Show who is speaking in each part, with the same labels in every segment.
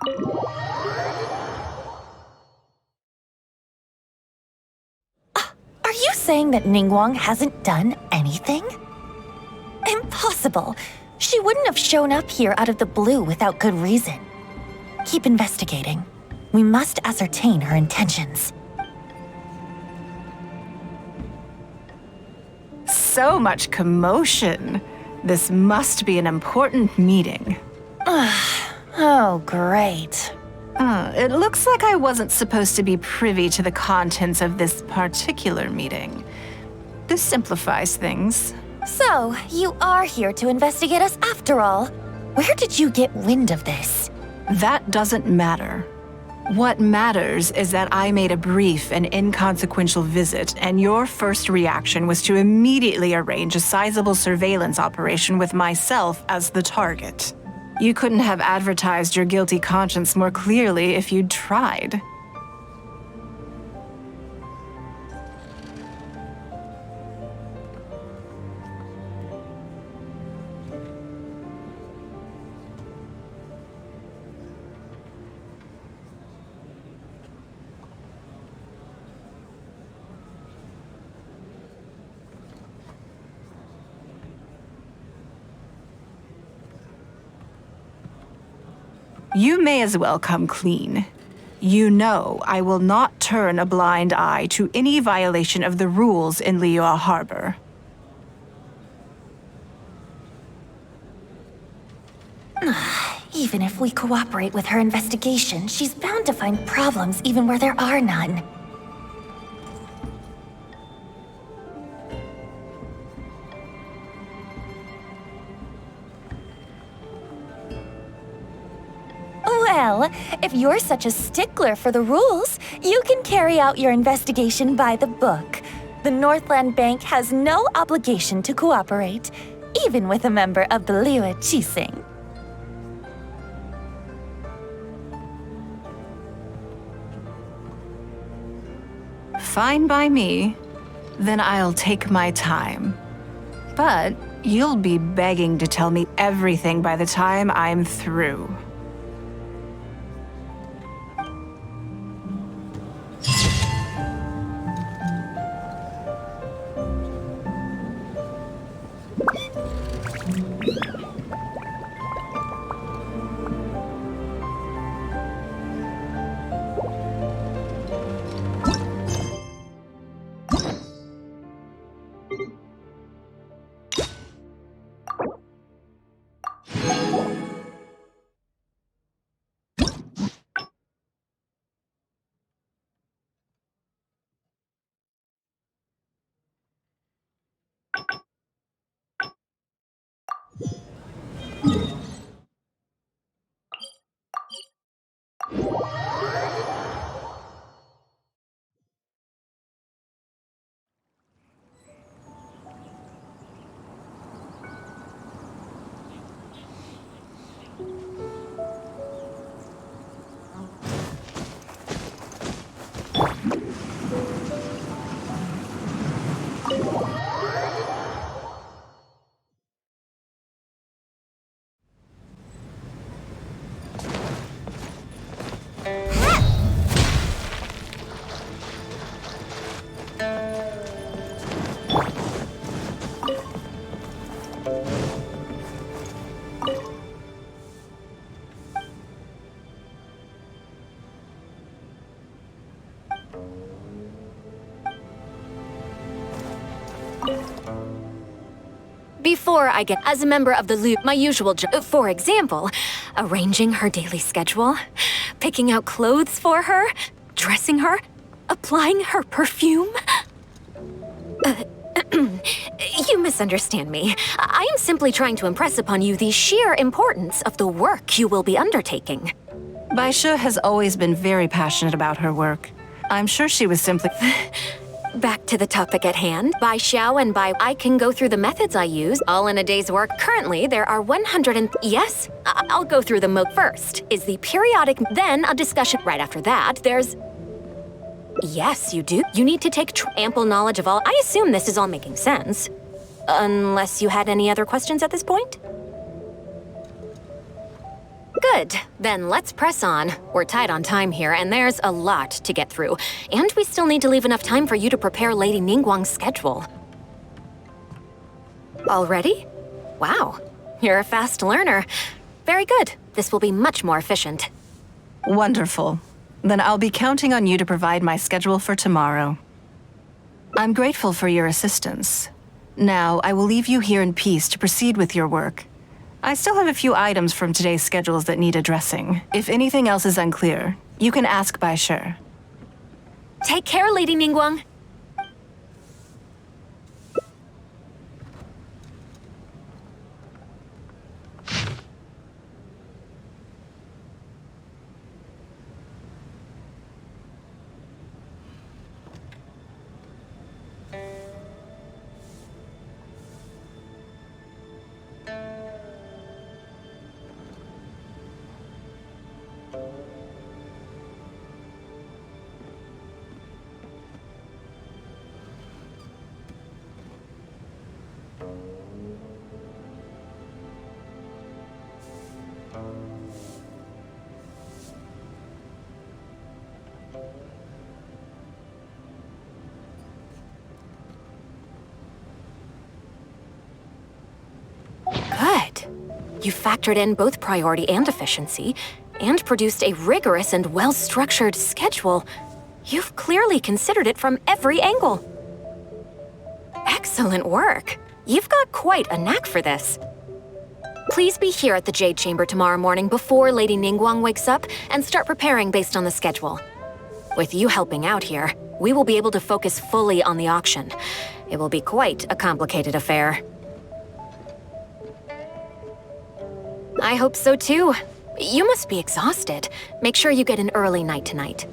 Speaker 1: Are you saying that Ningguang hasn't done anything? Impossible. She wouldn't have shown up here out of the blue without good reason. Keep investigating. We must ascertain her intentions.
Speaker 2: So much commotion. This must be an important meeting.
Speaker 1: Oh, great.
Speaker 2: It looks like I wasn't supposed to be privy to the contents of this particular meeting. This simplifies things.
Speaker 1: So, you are here to investigate us after all. Where did you get wind of this?
Speaker 2: That doesn't matter. What matters is that I made a brief and inconsequential visit, and your first reaction was to immediately arrange a sizable surveillance operation with myself as the target. You couldn't have advertised your guilty conscience more clearly if you'd tried. You may as well come clean. You know I will not turn a blind eye to any violation of the rules in Liyue Harbor.
Speaker 1: Even if we cooperate with her investigation, she's bound to find problems even where there are none. Well, if you're such a stickler for the rules, you can carry out your investigation by the book. The Northland Bank has no obligation to cooperate, even with a member of the Liyue Qixing.
Speaker 2: Fine by me. Then I'll take my time. But you'll be begging to tell me everything by the time I'm through.
Speaker 3: Before I get as a member of the Liyue, my usual job, for example, arranging her daily schedule, picking out clothes for her, dressing her, applying her perfume. You misunderstand me. I am simply trying to impress upon you the sheer importance of the work you will be undertaking.
Speaker 2: Baishe has always been very passionate about her work. I'm sure she was simply...
Speaker 3: Back to the topic at hand. By Xiao and by I can go through the methods I use, all in a day's work. Currently, there are 100 and... Yes, I'll go through them first. Is the periodic... Then a discussion. Right after that, there's... Yes, you do. You need to take ample knowledge of all... I assume this is all making sense. Unless you had any other questions at this point? Good. Then let's press on. We're tight on time here, and there's a lot to get through. And we still need to leave enough time for you to prepare Lady Ningguang's schedule. Already? Wow. You're a fast learner. Very good. This will be much more efficient.
Speaker 2: Wonderful. Then I'll be counting on you to provide my schedule for tomorrow. I'm grateful for your assistance. Now, I will leave you here in peace to proceed with your work. I still have a few items from today's schedules that need addressing. If anything else is unclear, you can ask Bai Shi.
Speaker 3: Take care, Lady Ningguang. Good. You factored in both priority and efficiency, and produced a rigorous and well-structured schedule. You've clearly considered it from every angle. Excellent work. You've got quite a knack for this. Please be here at the Jade Chamber tomorrow morning before Lady Ningguang wakes up and start preparing based on the schedule. With you helping out here, we will be able to focus fully on the auction. It will be quite a complicated affair. I hope so too. You must be exhausted. Make sure you get an early night tonight.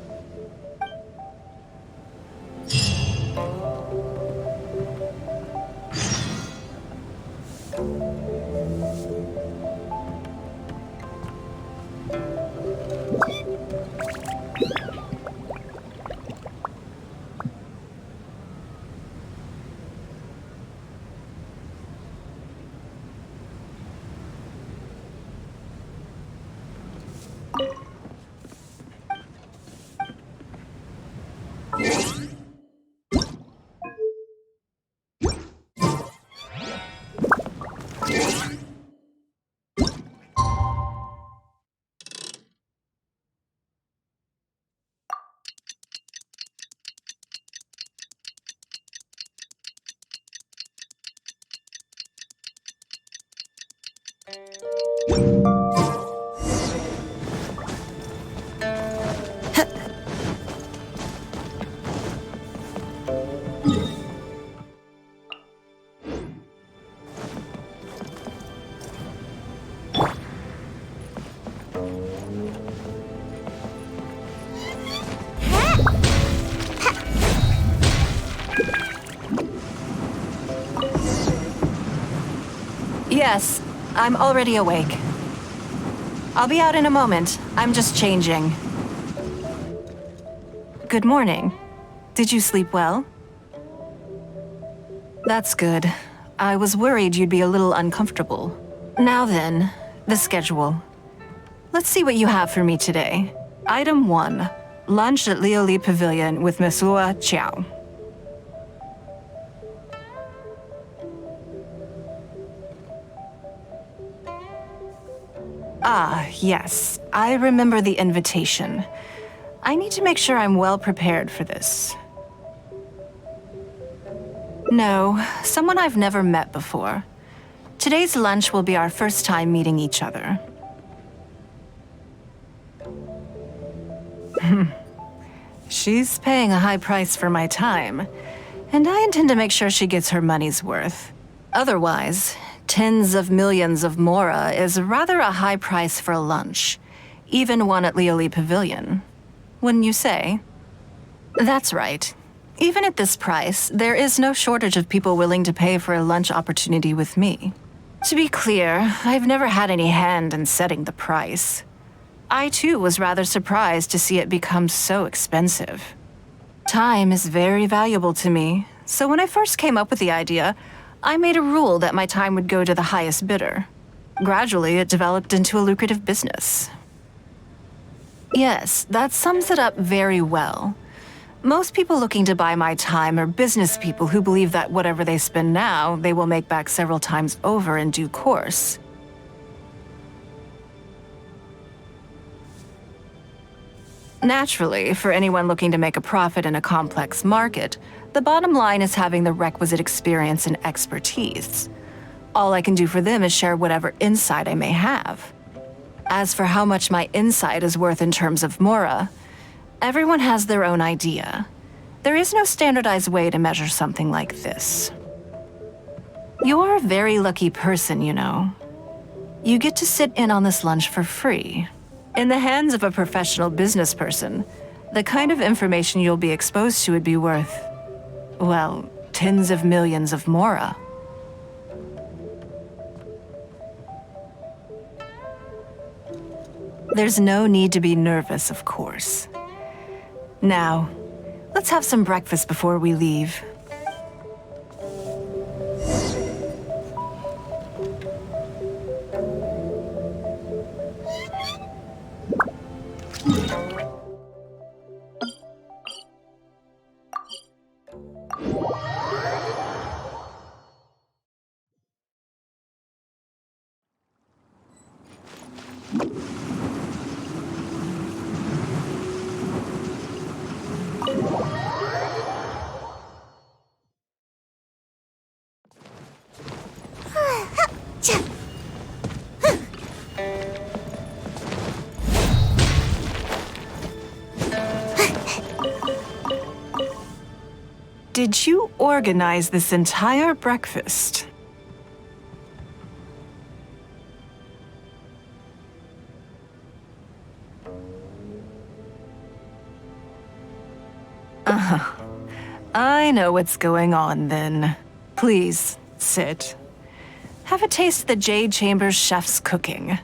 Speaker 2: Yes, I'm already awake. I'll be out in a moment. I'm just changing. Good morning. Did you sleep well? That's good. I was worried you'd be a little uncomfortable. Now then, the schedule. Let's see what you have for me today. Item 1. Lunch at Lioli Pavilion with Miss Luo Qiao. Ah, yes. I remember the invitation. I need to make sure I'm well prepared for this. No, someone I've never met before. Today's lunch will be our first time meeting each other. She's paying a high price for my time, and I intend to make sure she gets her money's worth. Otherwise, tens of millions of mora is rather a high price for a lunch, even one at Lioli Pavilion. Wouldn't you say? That's right. Even at this price, there is no shortage of people willing to pay for a lunch opportunity with me. To be clear, I've never had any hand in setting the price. I too was rather surprised to see it become so expensive. Time is very valuable to me, so when I first came up with the idea, I made a rule that my time would go to the highest bidder. Gradually, it developed into a lucrative business. Yes, that sums it up very well. Most people looking to buy my time are business people who believe that whatever they spend now, they will make back several times over in due course. Naturally, for anyone looking to make a profit in a complex market, the bottom line is having the requisite experience and expertise. All I can do for them is share whatever insight I may have. As for how much my insight is worth in terms of Mora, everyone has their own idea. There is no standardized way to measure something like this. You're a very lucky person, you know. You get to sit in on this lunch for free. In the hands of a professional business person, the kind of information you'll be exposed to would be worth, well, tens of millions of Mora. There's no need to be nervous, of course. Now, let's have some breakfast before we leave. Did you organize this entire breakfast? I know what's going on then. Please, sit. Have a taste of the Jade Chambers chef's cooking.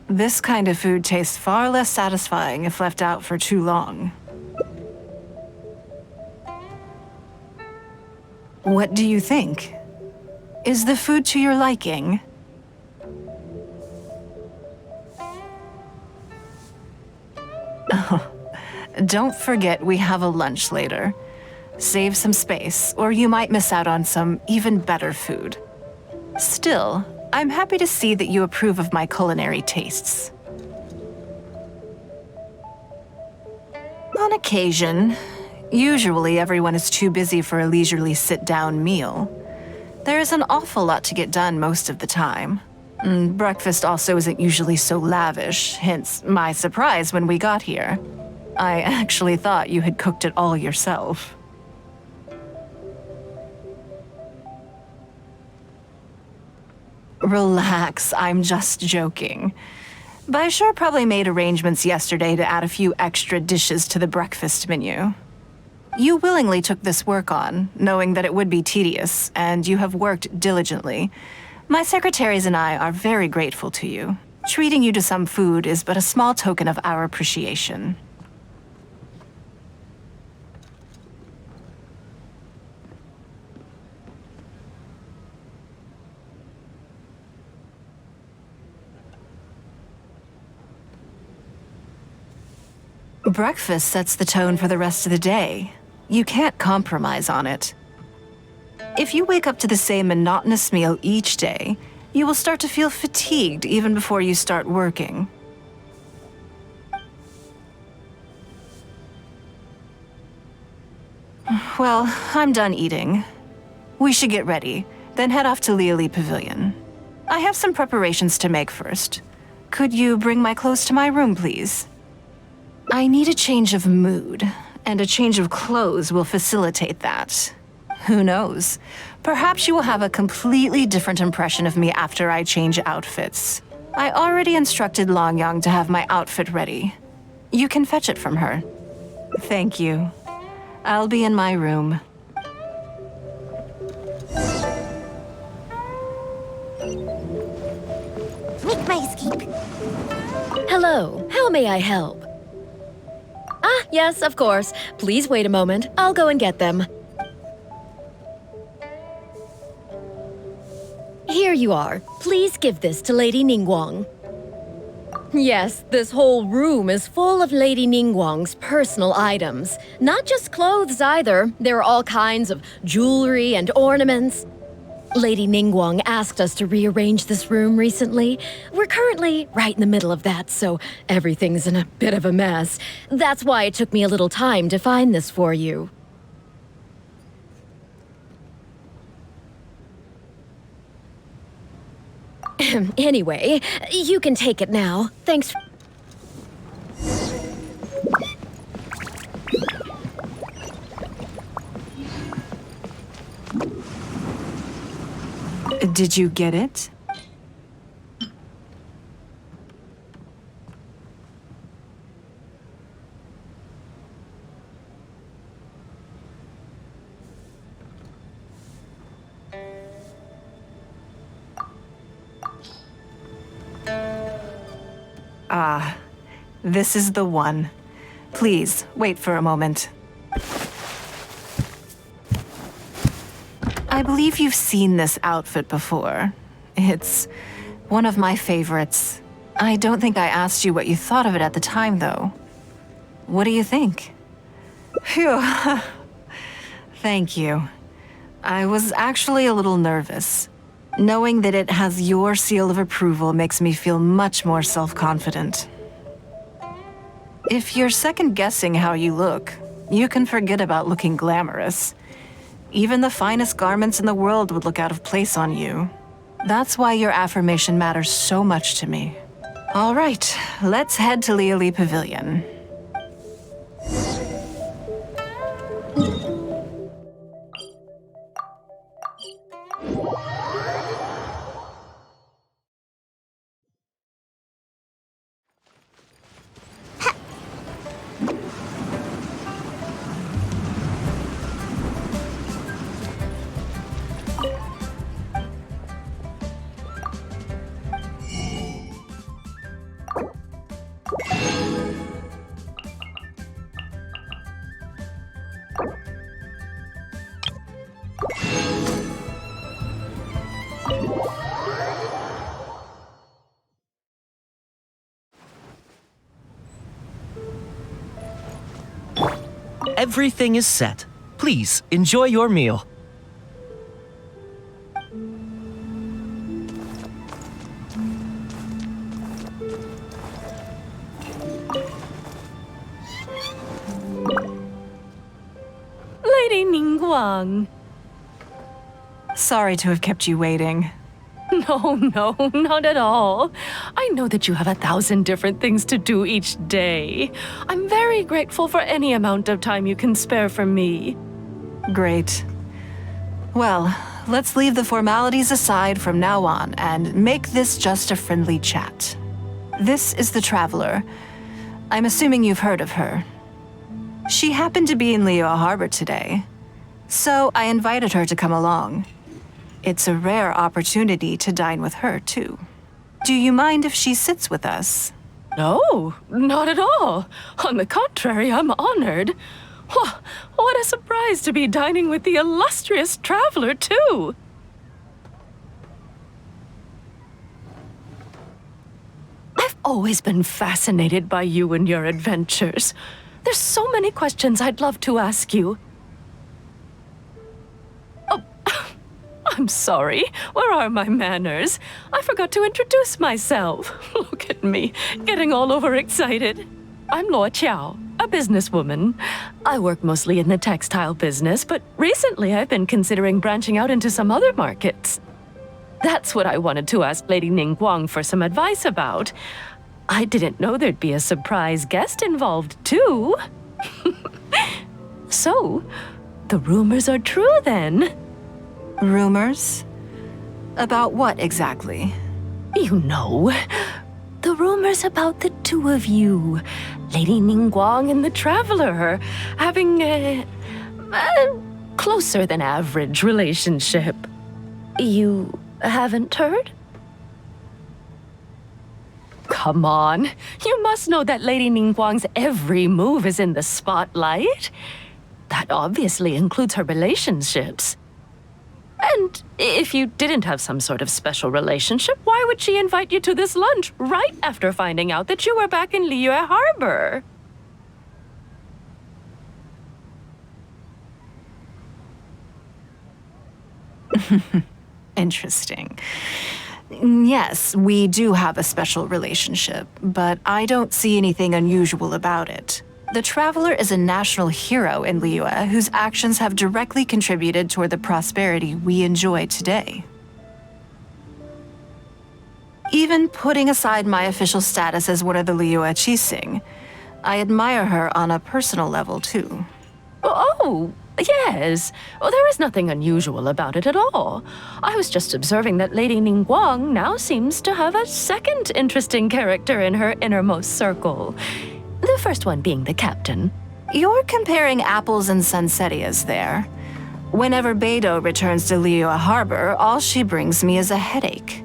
Speaker 2: This kind of food tastes far less satisfying if left out for too long. What do you think? Is the food to your liking? Oh, don't forget we have a lunch later. Save some space, or you might miss out on some even better food. Still, I'm happy to see that you approve of my culinary tastes. On occasion, usually everyone is too busy for a leisurely sit-down meal. There is an awful lot to get done most of the time. Breakfast also isn't usually so lavish, hence my surprise when we got here. I actually thought you had cooked it all yourself. Relax, I'm just joking. Baishar probably made arrangements yesterday to add a few extra dishes to the breakfast menu. You willingly took this work on, knowing that it would be tedious, and you have worked diligently. My secretaries and I are very grateful to you. Treating you to some food is but a small token of our appreciation. Breakfast sets the tone for the rest of the day. You can't compromise on it. If you wake up to the same monotonous meal each day, you will start to feel fatigued even before you start working. Well, I'm done eating. We should get ready, then head off to Liali Pavilion. I have some preparations to make first. Could you bring my clothes to my room, please? I need a change of mood, and a change of clothes will facilitate that. Who knows? Perhaps you will have a completely different impression of me after I change outfits. I already instructed Longyang to have my outfit ready. You can fetch it from her. Thank you. I'll be in my room.
Speaker 1: Make my escape.
Speaker 3: Hello, how may I help? Ah, yes, of course. Please wait a moment. I'll go and get them. Here
Speaker 4: Here you are. Please give this to Lady Ningguang. Yes, this whole room is full of Lady Ningguang's personal items. Not just clothes either. There are all kinds of jewelry and ornaments. Lady Ningguang asked us to rearrange this room recently. We're currently right in the middle of that, so everything's in a bit of a mess. That's why it took me a little time to find this for you. Anyway, you can take it now. Thanks.
Speaker 2: Did you get it? Ah, this is the one. Please, wait for a moment. I believe you've seen this outfit before. It's one of my favorites. I don't think I asked you what you thought of it at the time, though. What do you think? Phew. Thank you. I was actually a little nervous. Knowing that it has your seal of approval makes me feel much more self-confident. If you're second-guessing how you look, you can forget about looking glamorous. Even the finest garments in the world would look out of place on you. That's why your affirmation matters so much to me. All right, let's head to Liali Pavilion.
Speaker 5: Everything is set. Please, enjoy your meal.
Speaker 1: Lady Ningguang.
Speaker 2: Sorry to have kept you waiting.
Speaker 1: No, not at all. I know that you have 1,000 different things to do each day. I'm very grateful for any amount of time you can spare for me.
Speaker 2: Great. Well, let's leave the formalities aside from now on and make this just a friendly chat. This is the Traveler. I'm assuming you've heard of her. She happened to be in Liyue Harbor today, so I invited her to come along. It's a rare opportunity to dine with her, too. Do you mind if she sits with us?
Speaker 1: No, not at all. On the contrary, I'm honored. What a surprise to be dining with the illustrious Traveler, too. I've always been fascinated by you and your adventures. There's so many questions I'd love to ask you. Oh, I'm sorry. Where are my manners? I forgot to introduce myself. Look at me, getting all overexcited. I'm Luo Qiao, a businesswoman. I work mostly in the textile business, but recently I've been considering branching out into some other markets. That's what I wanted to ask Lady Ningguang for some advice about. I didn't know there'd be a surprise guest involved, too. So, the rumors are true, then?
Speaker 2: Rumors? About what exactly?
Speaker 1: You know, the rumors about the two of you, Lady Ningguang and the Traveler, having a closer than average relationship. You haven't heard? Come on, you must know that Lady Ningguang's every move is in the spotlight. That obviously includes her relationships.
Speaker 6: And if you didn't have some sort of special relationship, why would she invite you to this lunch right after finding out that you were back in Liyue Harbor?
Speaker 2: Interesting. Yes, we do have a special relationship, but I don't see anything unusual about it. The Traveler is a national hero in Liyue whose actions have directly contributed toward the prosperity we enjoy today. Even putting aside my official status as one of the Liyue Qixing, I admire her on a personal level too.
Speaker 6: Oh, yes. Well, there is nothing unusual about it at all. I was just observing that Lady Ningguang now seems to have a second interesting character in her innermost circle. The first one being the captain.
Speaker 2: You're comparing apples and sunsettias there. Whenever Beidou returns to Liyue Harbor, all she brings me is a headache.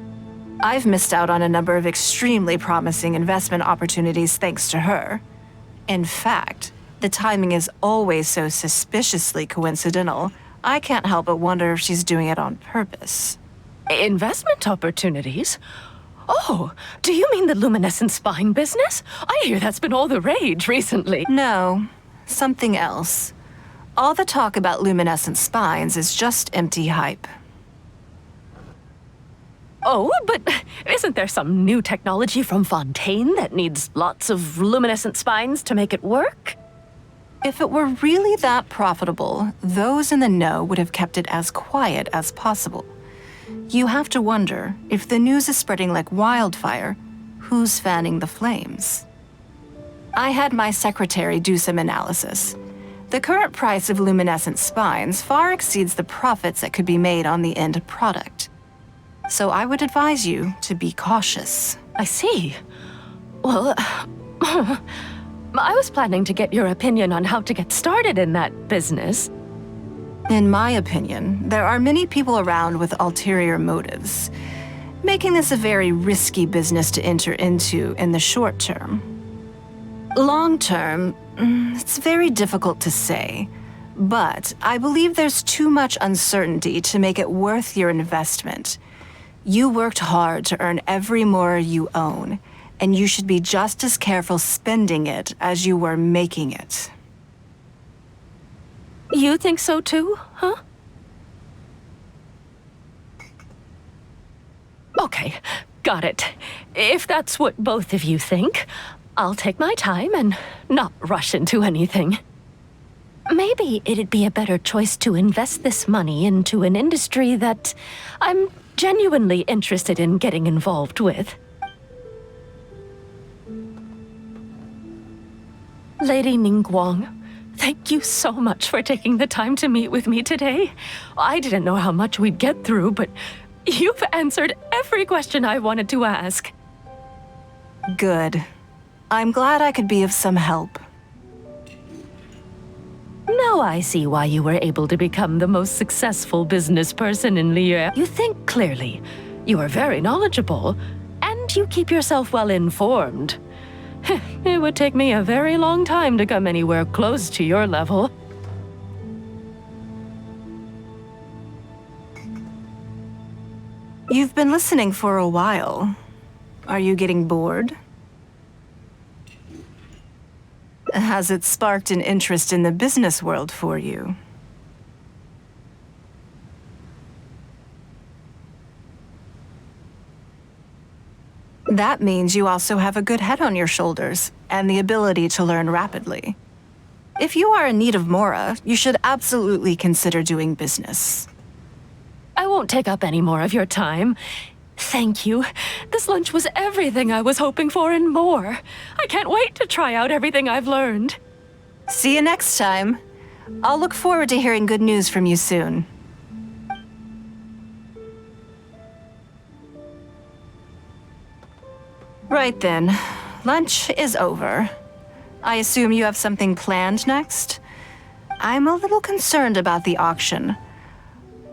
Speaker 2: I've missed out on a number of extremely promising investment opportunities thanks to her. In fact, the timing is always so suspiciously coincidental, I can't help but wonder if she's doing it on purpose.
Speaker 6: Investment opportunities? Oh, do you mean the luminescent spine business? I hear that's been all the rage recently.
Speaker 2: No, something else. All the talk about luminescent spines is just empty hype.
Speaker 6: Oh, but isn't there some new technology from Fontaine that needs lots of luminescent spines to make it work?
Speaker 2: If it were really that profitable, those in the know would have kept it as quiet as possible. You have to wonder, if the news is spreading like wildfire, who's fanning the flames? I had my secretary do some analysis. The current price of luminescent spines far exceeds the profits that could be made on the end product. So I would advise you to be cautious.
Speaker 6: I see. Well, I was planning to get your opinion on how to get started in that business.
Speaker 2: In my opinion, there are many people around with ulterior motives, making this a very risky business to enter into in the short term. Long term, it's very difficult to say, but I believe there's too much uncertainty to make it worth your investment. You worked hard to earn every mora you own, and you should be just as careful spending it as you were making it.
Speaker 6: You think so too, huh? Okay, got it. If that's what both of you think, I'll take my time and not rush into anything. Maybe it'd be a better choice to invest this money into an industry that I'm genuinely interested in getting involved with. Lady Ningguang, thank you so much for taking the time to meet with me today. I didn't know how much we'd get through, but you've answered every question I wanted to ask.
Speaker 2: Good. I'm glad I could be of some help.
Speaker 6: Now I see why you were able to become the most successful business person in Liyue. You think clearly, you are very knowledgeable, and you keep yourself well informed. It would take me a very long time to come anywhere close to your level.
Speaker 2: You've been listening for a while. Are you getting bored? Has it sparked an interest in the business world for you? That means you also have a good head on your shoulders and the ability to learn rapidly. If you are in need of mora, you should absolutely consider doing business.
Speaker 6: I won't take up any more of your time. Thank you. This lunch was everything I was hoping for and more. I can't wait to try out everything I've learned.
Speaker 2: See you next time. I'll look forward to hearing good news from you soon. Right then. Lunch is over. I assume you have something planned next? I'm a little concerned about the auction.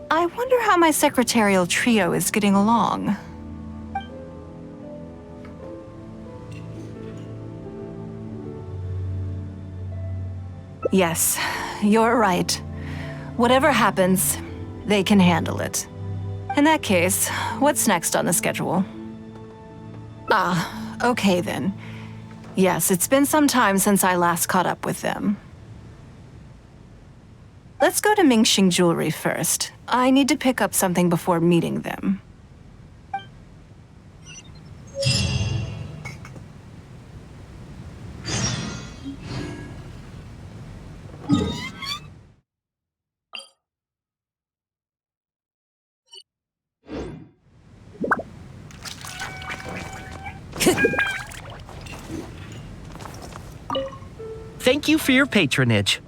Speaker 2: I wonder how my secretarial trio is getting along. Yes, you're right. Whatever happens, They can handle it. In that case, what's next on the schedule? Okay then. Yes, it's been some time since I last caught up with them. Let's go to Mingxing Jewelry first. I need to pick up something before meeting them.
Speaker 5: Thank you for your patronage.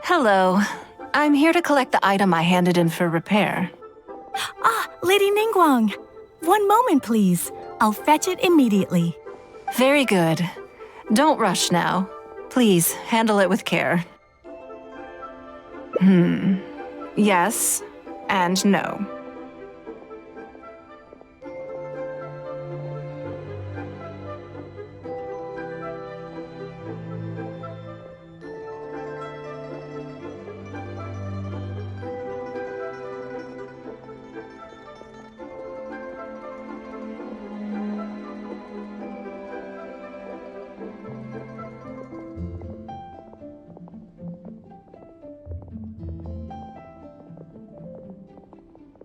Speaker 2: Hello. I'm here to collect the item I handed in for repair.
Speaker 1: Lady Ningguang. One moment, please. I'll fetch it immediately.
Speaker 2: Very good. Don't rush now. Please, handle it with care. Yes and no.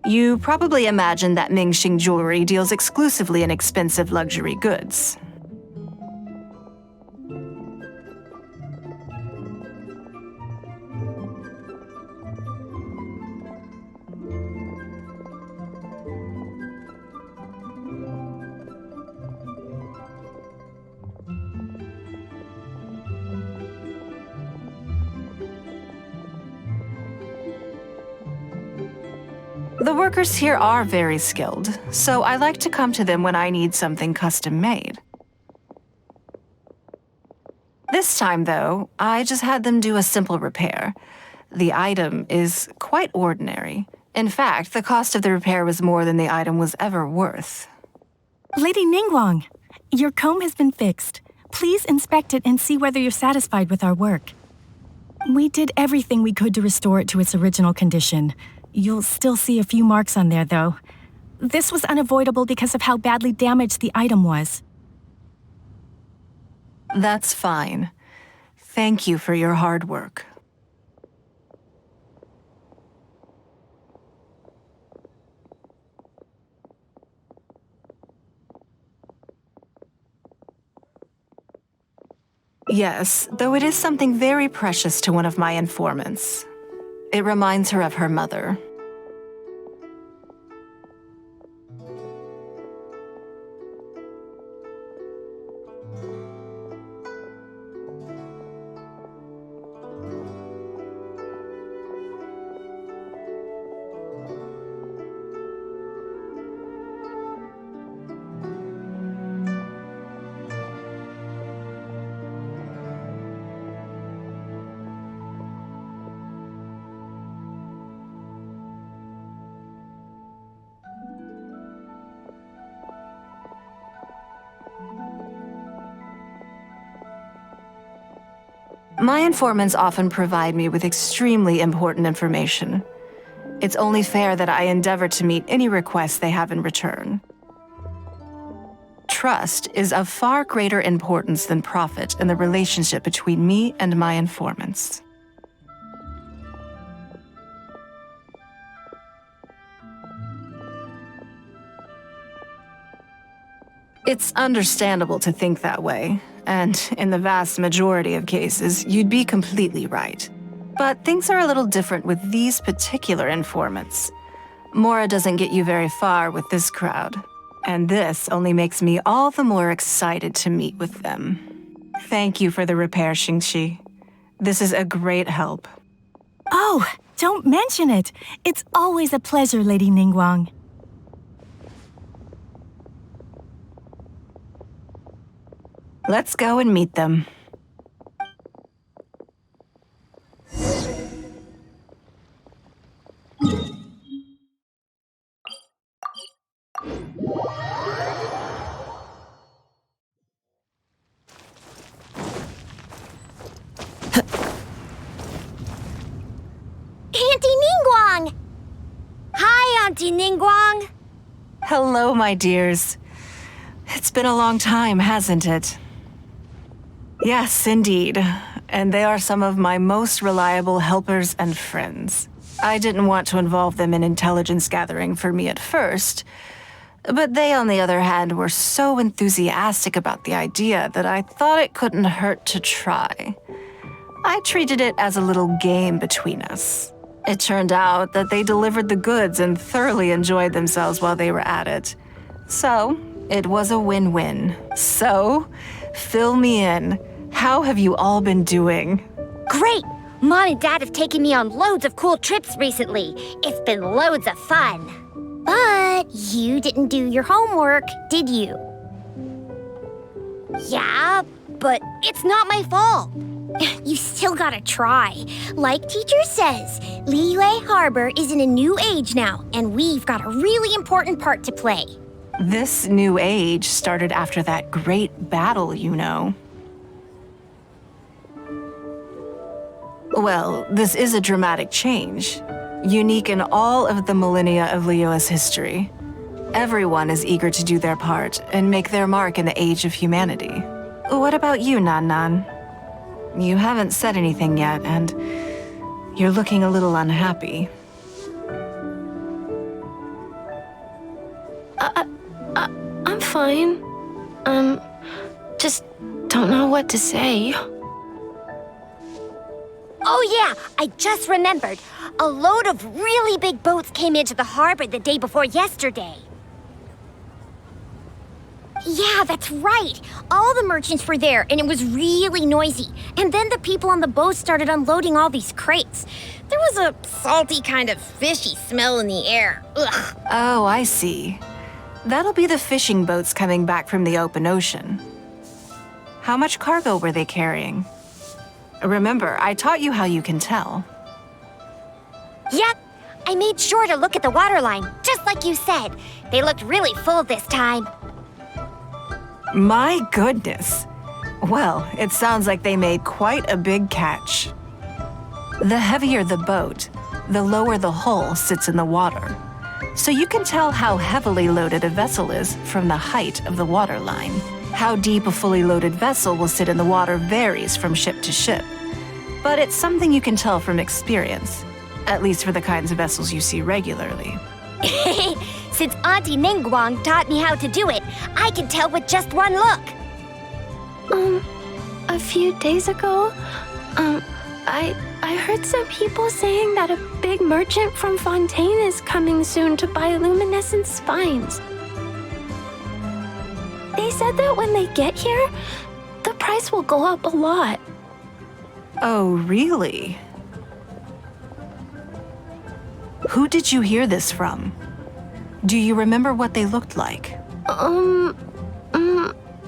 Speaker 2: You probably imagine that Mingxing Jewelry deals exclusively in expensive luxury goods. The workers here are very skilled, so I like to come to them when I need something custom-made. This time, though, I just had them do a simple repair. The item is quite ordinary, In fact, the cost of the repair was more than the item was ever worth.
Speaker 7: Lady Ningguang, your comb has been fixed. Please inspect it and see whether you're satisfied with our work. We did everything we could to restore it to its original condition. You'll still see a few marks on there, though. This was unavoidable because of how badly damaged the item was.
Speaker 2: That's fine. Thank you for your hard work. Yes, though it is something very precious to one of my informants. It reminds her of her mother. My informants often provide me with extremely important information. It's only fair that I endeavor to meet any requests they have in return. Trust is of far greater importance than profit in the relationship between me and my informants. It's understandable to think that way, and in the vast majority of cases, you'd be completely right. But things are a little different with these particular informants. Mora doesn't get you very far with this crowd, and this only makes me all the more excited to meet with them. Thank you for the repair, Xingqi. This is a great help.
Speaker 7: Oh, don't mention it. It's always a pleasure, Lady Ningguang.
Speaker 2: Let's go and meet them.
Speaker 3: Auntie Ningguang! Hi, Auntie Ningguang!
Speaker 2: Hello, my dears. It's been a long time, hasn't it? Yes, indeed. And they are some of my most reliable helpers and friends. I didn't want to involve them in intelligence gathering for me at first, but they, on the other hand, were so enthusiastic about the idea that I thought it couldn't hurt to try. I treated it as a little game between us. It turned out that they delivered the goods and thoroughly enjoyed themselves while they were at it. So, it was a win-win. So, fill me in. How have you all been doing?
Speaker 8: Great! Mom and Dad have taken me on loads of cool trips recently. It's been loads of fun. But you didn't do your homework, did you? Yeah, but it's not my fault. You still gotta try. Like teacher says, Liyue Harbor is in a new age now, and we've got a really important part to play.
Speaker 2: This new age started after that great battle, you know. Well, this is a dramatic change, unique in all of the millennia of Liyue's history. Everyone is eager to do their part and make their mark in the age of humanity. What about you, Nan Nan? You haven't said anything yet, and you're looking a little unhappy.
Speaker 9: I'm fine. Just don't know what to say.
Speaker 8: Oh yeah, I just remembered. A load of really big boats came into the harbor the day before yesterday. Yeah, that's right. All the merchants were there, and it was really noisy. And then the people on the boat started unloading all these crates. There was a salty kind of fishy smell in the air. Ugh.
Speaker 2: Oh, I see. That'll be the fishing boats coming back from the open ocean. How much cargo were they carrying? Remember, I taught you how you can tell.
Speaker 8: Yep, I made sure to look at the waterline, just like you said. They looked really full this time.
Speaker 2: My goodness. Well, it sounds like they made quite a big catch. The heavier the boat, the lower the hull sits in the water. So you can tell how heavily loaded a vessel is from the height of the waterline. How deep a fully loaded vessel will sit in the water varies from ship to ship. But it's something you can tell from experience, at least for the kinds of vessels you see regularly.
Speaker 8: Since Auntie Ningguang taught me how to do it, I can tell with just one look.
Speaker 9: A few days ago, I heard some people saying that a big merchant from Fontaine is coming soon to buy luminescent spines. They said that when they get here, the price will go up a lot.
Speaker 2: Oh, really? Who did you hear this from? Do you remember what they looked like?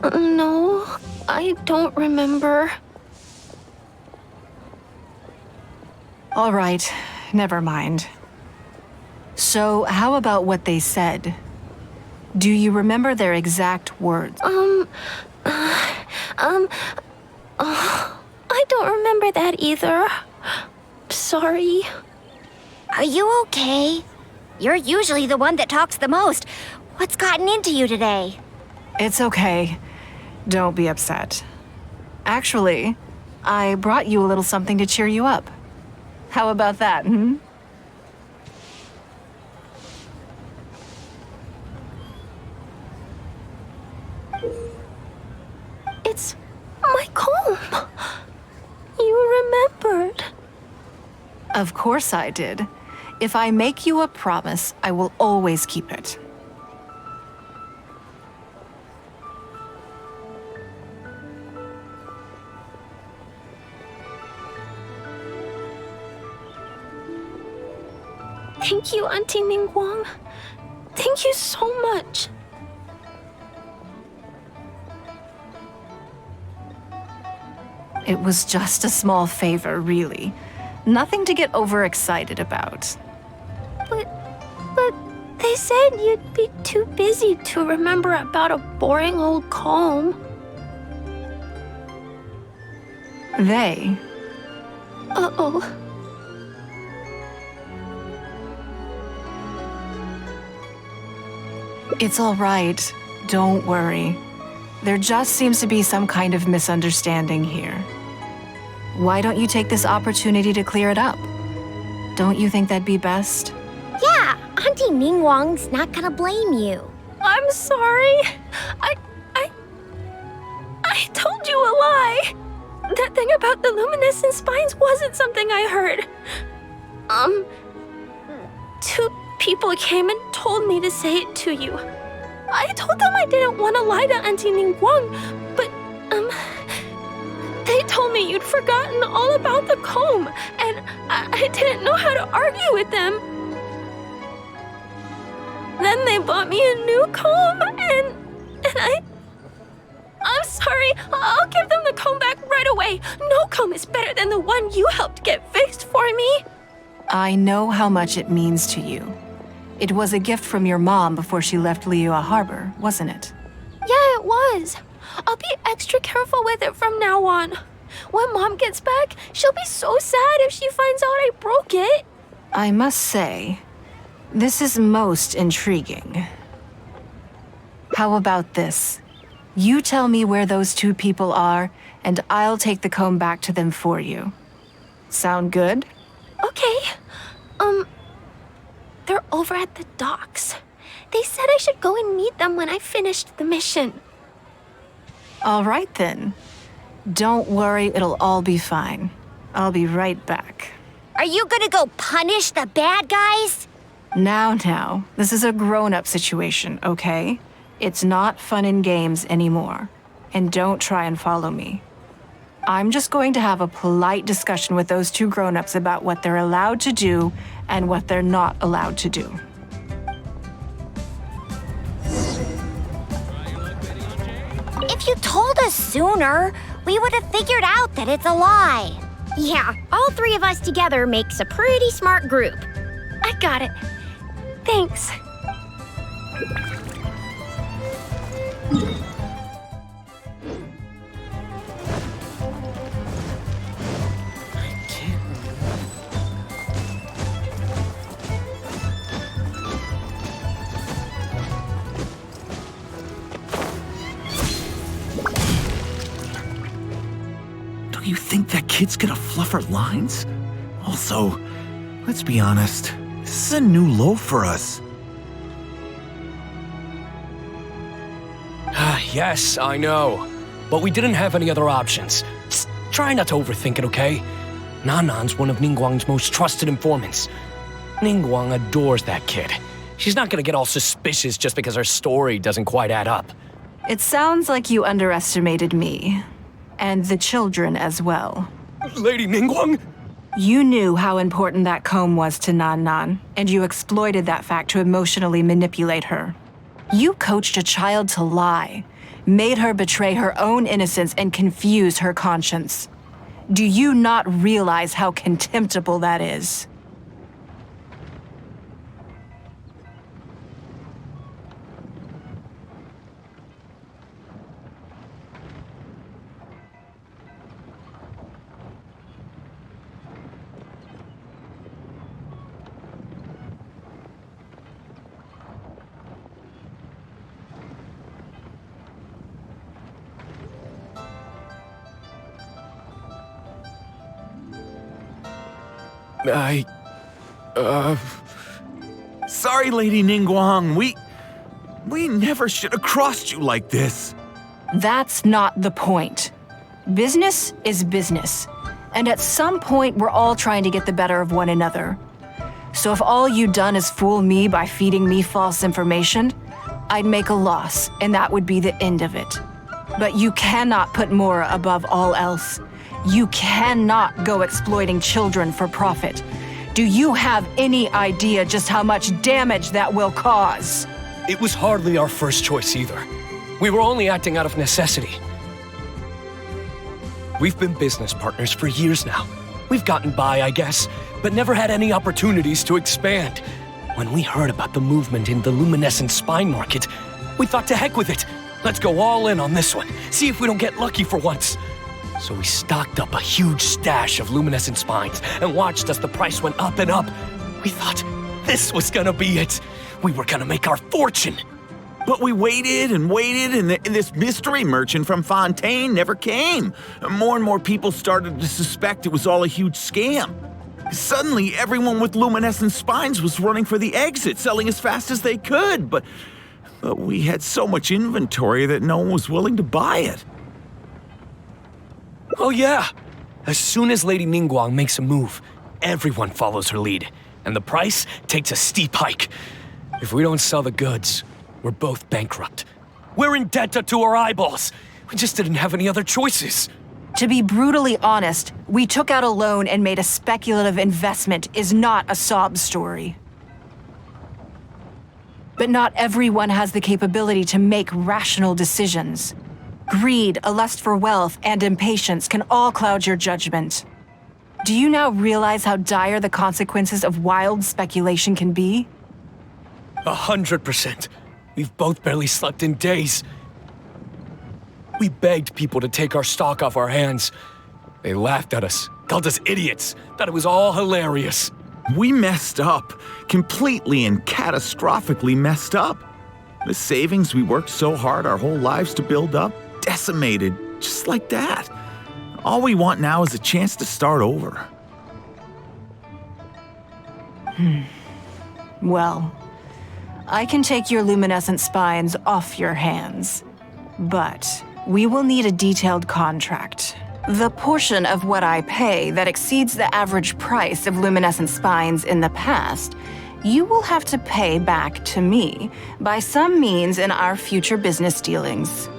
Speaker 9: No, I don't remember.
Speaker 2: All right, never mind. So, how about what they said? Do you remember their exact words?
Speaker 9: I don't remember that either. Sorry.
Speaker 8: Are you okay? You're usually the one that talks the most. What's gotten into you today?
Speaker 2: It's okay. Don't be upset. Actually, I brought you a little something to cheer you up. How about that, hmm?
Speaker 9: It's my comb. You remembered.
Speaker 2: Of course I did. If I make you a promise, I will always keep it.
Speaker 9: Thank you, Auntie Ningguang. Thank you so much.
Speaker 2: It was just a small favor, really. Nothing to get overexcited about.
Speaker 9: But they said you'd be too busy to remember about a boring old comb.
Speaker 2: They?
Speaker 9: Uh-oh.
Speaker 2: It's all right. Don't worry. There just seems to be some kind of misunderstanding here. Why don't you take this opportunity to clear it up? Don't you think that'd be best?
Speaker 8: Yeah, Auntie Ningguang's not gonna blame you.
Speaker 9: I'm sorry. I told you a lie. That thing about the luminescent spines wasn't something I heard. Two people came and told me to say it to you. I told them I didn't want to lie to Auntie Ningguang, but, they told me you'd forgotten all about the comb, and I didn't know how to argue with them. Then they bought me a new comb, and I'm sorry. I'll give them the comb back right away. No comb is better than the one you helped get fixed for me.
Speaker 2: I know how much it means to you. It was a gift from your mom before she left Liyue Harbor, wasn't it?
Speaker 9: Yeah, it was. I'll be extra careful with it from now on. When Mom gets back, she'll be so sad if she finds out I broke it.
Speaker 2: I must say, this is most intriguing. How about this? You tell me where those two people are, and I'll take the comb back to them for you. Sound good?
Speaker 9: Okay. They're over at the docks. They said I should go and meet them when I finished the mission.
Speaker 2: All right then. Don't worry, it'll all be fine. I'll be right back.
Speaker 8: Are you gonna go punish the bad guys?
Speaker 2: Now, this is a grown-up situation, okay? It's not fun and games anymore. And don't try and follow me. I'm just going to have a polite discussion with those two grown-ups about what they're allowed to do and what they're not allowed to do.
Speaker 8: If you told us sooner, we would have figured out that it's a lie. Yeah, all three of us together makes a pretty smart group.
Speaker 9: I got it. Thanks.
Speaker 10: Do you think that kid's gonna fluff her lines? Also, let's be honest, this is a new low for us.
Speaker 11: Yes, I know. But we didn't have any other options. Just try not to overthink it, okay? Nanan's one of Ningguang's most trusted informants. Ningguang adores that kid. She's not gonna get all suspicious just because her story doesn't quite add up.
Speaker 2: It sounds like you underestimated me. And the children as well.
Speaker 11: Lady Ningguang?
Speaker 2: You knew how important that comb was to Nan Nan, and you exploited that fact to emotionally manipulate her. You coached a child to lie, made her betray her own innocence and confuse her conscience. Do you not realize how contemptible that is?
Speaker 10: Sorry, Lady Ningguang, we never should have crossed you like this.
Speaker 2: That's not the point. Business is business. And at some point, we're all trying to get the better of one another. So if all you've done is fool me by feeding me false information, I'd make a loss, and that would be the end of it. But you cannot put Mora above all else. You cannot go exploiting children for profit. Do you have any idea just how much damage that will cause?
Speaker 11: It was hardly our first choice either. We were only acting out of necessity. We've been business partners for years now. We've gotten by, I guess, but never had any opportunities to expand. When we heard about the movement in the luminescent spine market, we thought to heck with it. Let's go all in on this one, see if we don't get lucky for once. So we stocked up a huge stash of luminescent spines and watched as the price went up and up. We thought this was gonna be it. We were gonna make our fortune.
Speaker 10: But we waited and waited, and this mystery merchant from Fontaine never came. More and more people started to suspect it was all a huge scam. Suddenly, everyone with luminescent spines was running for the exit, selling as fast as they could, but we had so much inventory that no one was willing to buy it.
Speaker 11: Oh yeah! As soon as Lady Ningguang makes a move, everyone follows her lead, and the price takes a steep hike. If we don't sell the goods, we're both bankrupt. We're in debt up to our eyeballs. We just didn't have any other choices.
Speaker 2: To be brutally honest, we took out a loan and made a speculative investment is not a sob story. But not everyone has the capability to make rational decisions. Greed, a lust for wealth, and impatience can all cloud your judgment. Do you now realize how dire the consequences of wild speculation can be?
Speaker 11: 100%. We've both barely slept in days. We begged people to take our stock off our hands. They laughed at us, called us idiots, thought it was all hilarious.
Speaker 10: We messed up, completely and catastrophically messed up. The savings we worked so hard our whole lives to build up, decimated, just like that. All we want now is a chance to start over.
Speaker 2: Well, I can take your luminescent spines off your hands, but we will need a detailed contract. The portion of what I pay that exceeds the average price of luminescent spines in the past, you will have to pay back to me by some means in our future business dealings.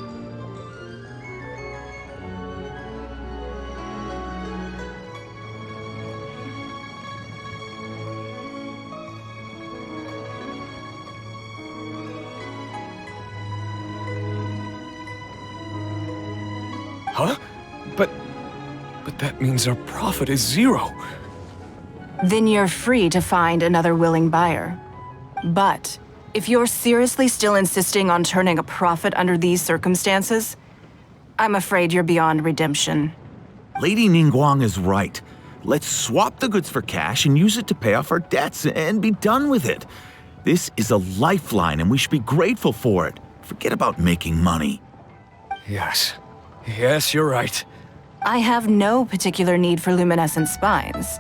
Speaker 11: Huh? But that means our profit is zero.
Speaker 2: then you're free to find another willing buyer. But if you're seriously still insisting on turning a profit under these circumstances, I'm afraid you're beyond redemption.
Speaker 10: Lady Ningguang is right. Let's swap the goods for cash and use it to pay off our debts and be done with it. This is a lifeline and we should be grateful for it. Forget about making money.
Speaker 11: Yes. Yes, you're right.
Speaker 2: I have no particular need for luminescent spines,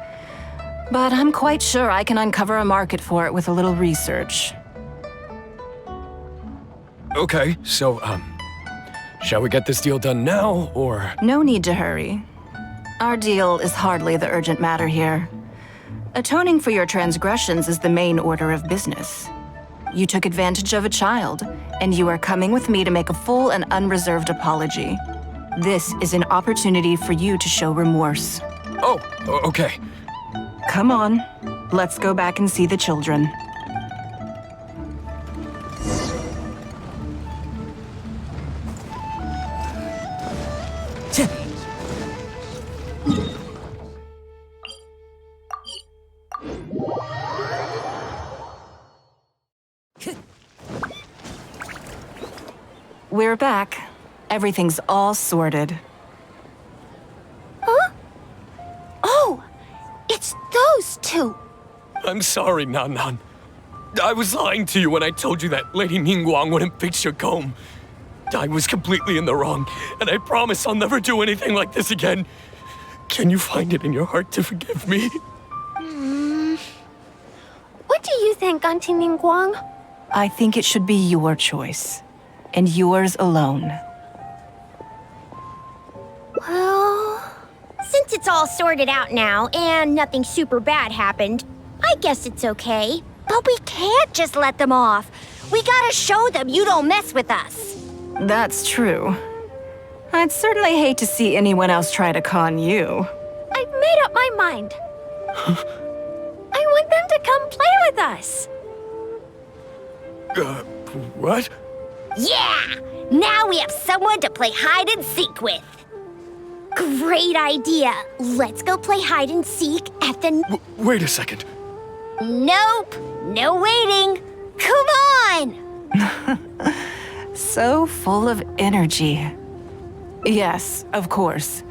Speaker 2: but I'm quite sure I can uncover a market for it with a little research.
Speaker 11: Okay, so, shall we get this deal done now, or?
Speaker 2: No need to hurry. Our deal is hardly the urgent matter here. Atoning for your transgressions is the main order of business. You took advantage of a child, and you are coming with me to make a full and unreserved apology. This is an opportunity for you to show remorse.
Speaker 11: Oh, okay.
Speaker 2: Come on, let's go back and see the children. We're back. Everything's all sorted.
Speaker 9: Huh? Oh, it's those two.
Speaker 11: I'm sorry, Nan Nan. I was lying to you when I told you that Lady Ningguang wouldn't fix your comb. I was completely in the wrong, and I promise I'll never do anything like this again. Can you find it in your heart to forgive me?
Speaker 9: What do you think, Auntie Ningguang?
Speaker 2: I think it should be your choice, and yours alone.
Speaker 8: Well, since it's all sorted out now and nothing super bad happened, I guess it's okay. But we can't just let them off. We gotta show them you don't mess with us.
Speaker 2: That's true. I'd certainly hate to see anyone else try to con you.
Speaker 9: I've made up my mind. I want them to come play with us.
Speaker 11: What?
Speaker 8: Yeah! Now we have someone to play hide and seek with. Great idea. Let's go play hide and seek at the...
Speaker 11: Wait a second.
Speaker 8: Nope. No waiting. Come on!
Speaker 2: So full of energy. Yes, of course.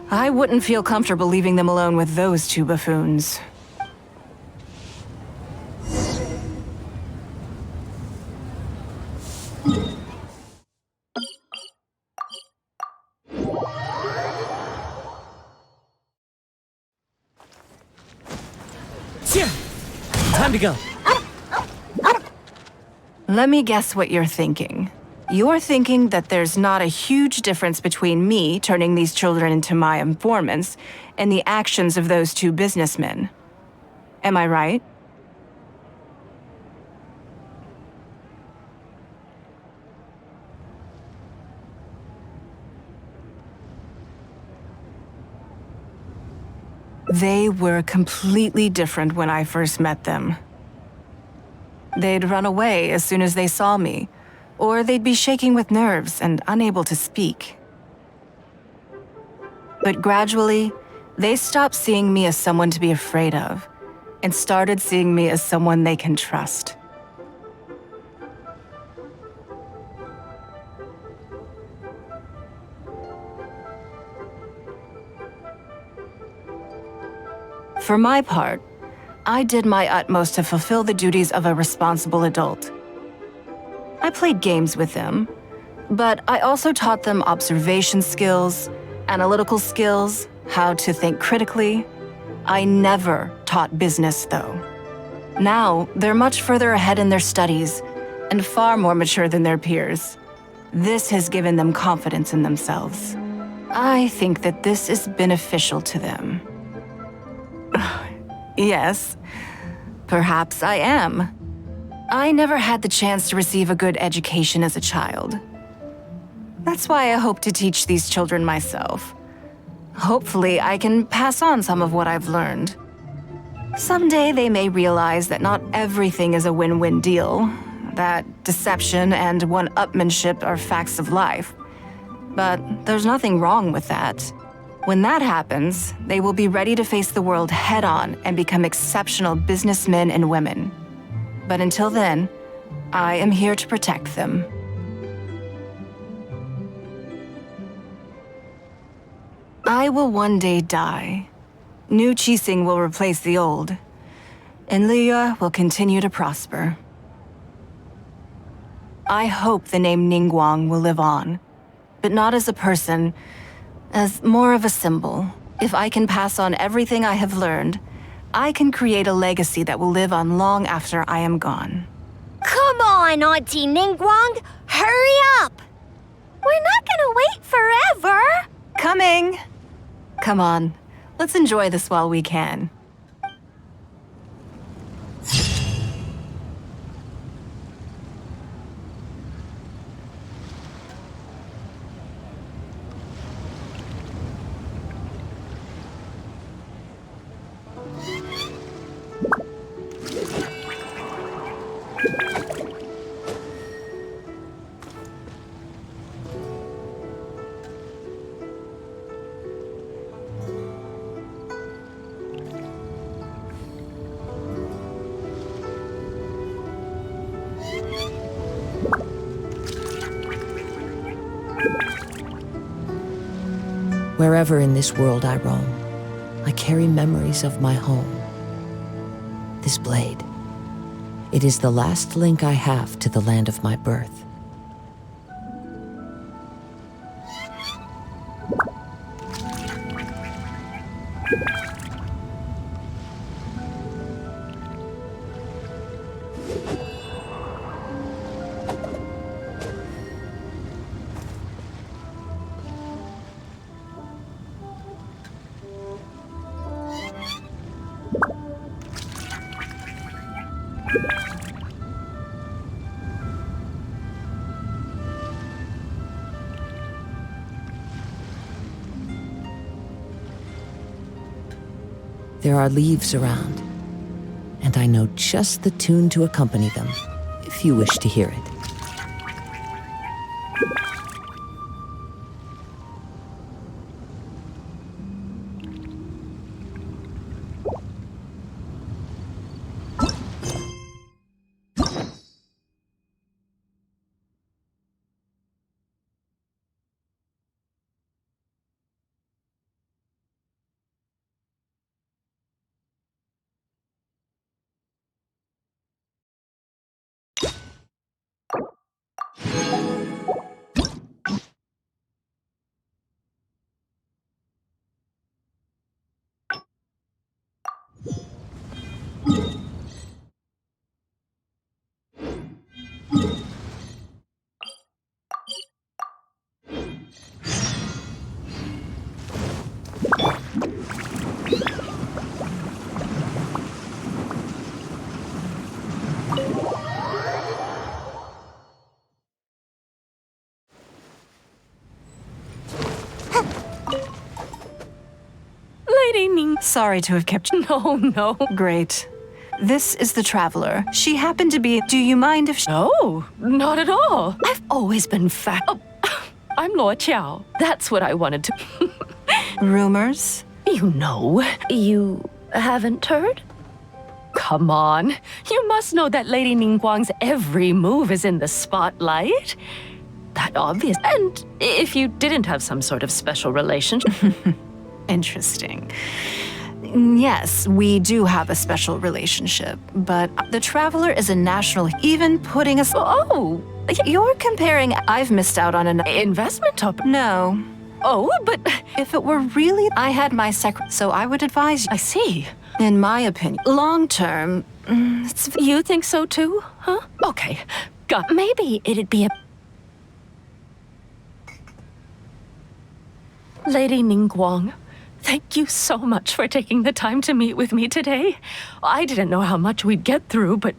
Speaker 2: I wouldn't feel comfortable leaving them alone with those two buffoons.
Speaker 5: Time to go.
Speaker 2: Let me guess what you're thinking. You're thinking that there's not a huge difference between me turning these children into my informants and the actions of those two businessmen. Am I right? They were completely different when I first met them. They'd run away as soon as they saw me, or they'd be shaking with nerves and unable to speak. But gradually, they stopped seeing me as someone to be afraid of, and started seeing me as someone they can trust. For my part, I did my utmost to fulfill the duties of a responsible adult. I played games with them, but I also taught them observation skills, analytical skills, how to think critically. I never taught business, though. Now, they're much further ahead in their studies and far more mature than their peers. This has given them confidence in themselves. I think that this is beneficial to them. Yes, perhaps I am. I never had the chance to receive a good education as a child. That's why I hope to teach these children myself. Hopefully, I can pass on some of what I've learned. Someday they may realize that not everything is a win-win deal, that deception and one-upmanship are facts of life. But there's nothing wrong with that. When that happens, they will be ready to face the world head-on and become exceptional businessmen and women. But until then, I am here to protect them. I will one day die. New Qixing will replace the old, and Liyue will continue to prosper. I hope the name Ningguang will live on, but not as a person, as more of a symbol. If I can pass on everything I have learned, I can create a legacy that will live on long after I am gone.
Speaker 8: Come on, Auntie Ningguang! Hurry up!
Speaker 9: We're not gonna wait forever!
Speaker 2: Coming! Come on, let's enjoy this while we can.
Speaker 12: Wherever in this world I roam, I carry memories of my home. This blade, it is the last link I have to the land of my birth. There are leaves around, and I know just the tune to accompany them, if you wish to hear it.
Speaker 6: Lady Ning.
Speaker 2: Sorry to have kept you.
Speaker 6: No.
Speaker 2: Great. This is the Traveler. She happened to be... Do you mind if she...
Speaker 6: No, not at all. I've always been Oh, I'm Luo Qiao. That's what I wanted to...
Speaker 2: Rumors?
Speaker 6: You know. You haven't heard? Come on. You must know that Lady Ningguang's every move is in the spotlight. That obvious. And if you didn't have some sort of special relationship...
Speaker 2: Interesting. Yes, we do have a special relationship, but the Traveler is a national, even putting us...
Speaker 6: Oh,
Speaker 2: you're comparing... I've missed out on an...
Speaker 6: investment topic.
Speaker 2: No.
Speaker 6: Oh, but...
Speaker 2: If it were really... I had my so I would advise you.
Speaker 6: I see.
Speaker 2: In my opinion, long term, it's...
Speaker 6: You think so too, huh? Okay, maybe it'd be a... Lady Ningguang, thank you so much for taking the time to meet with me today. I didn't know how much we'd get through, but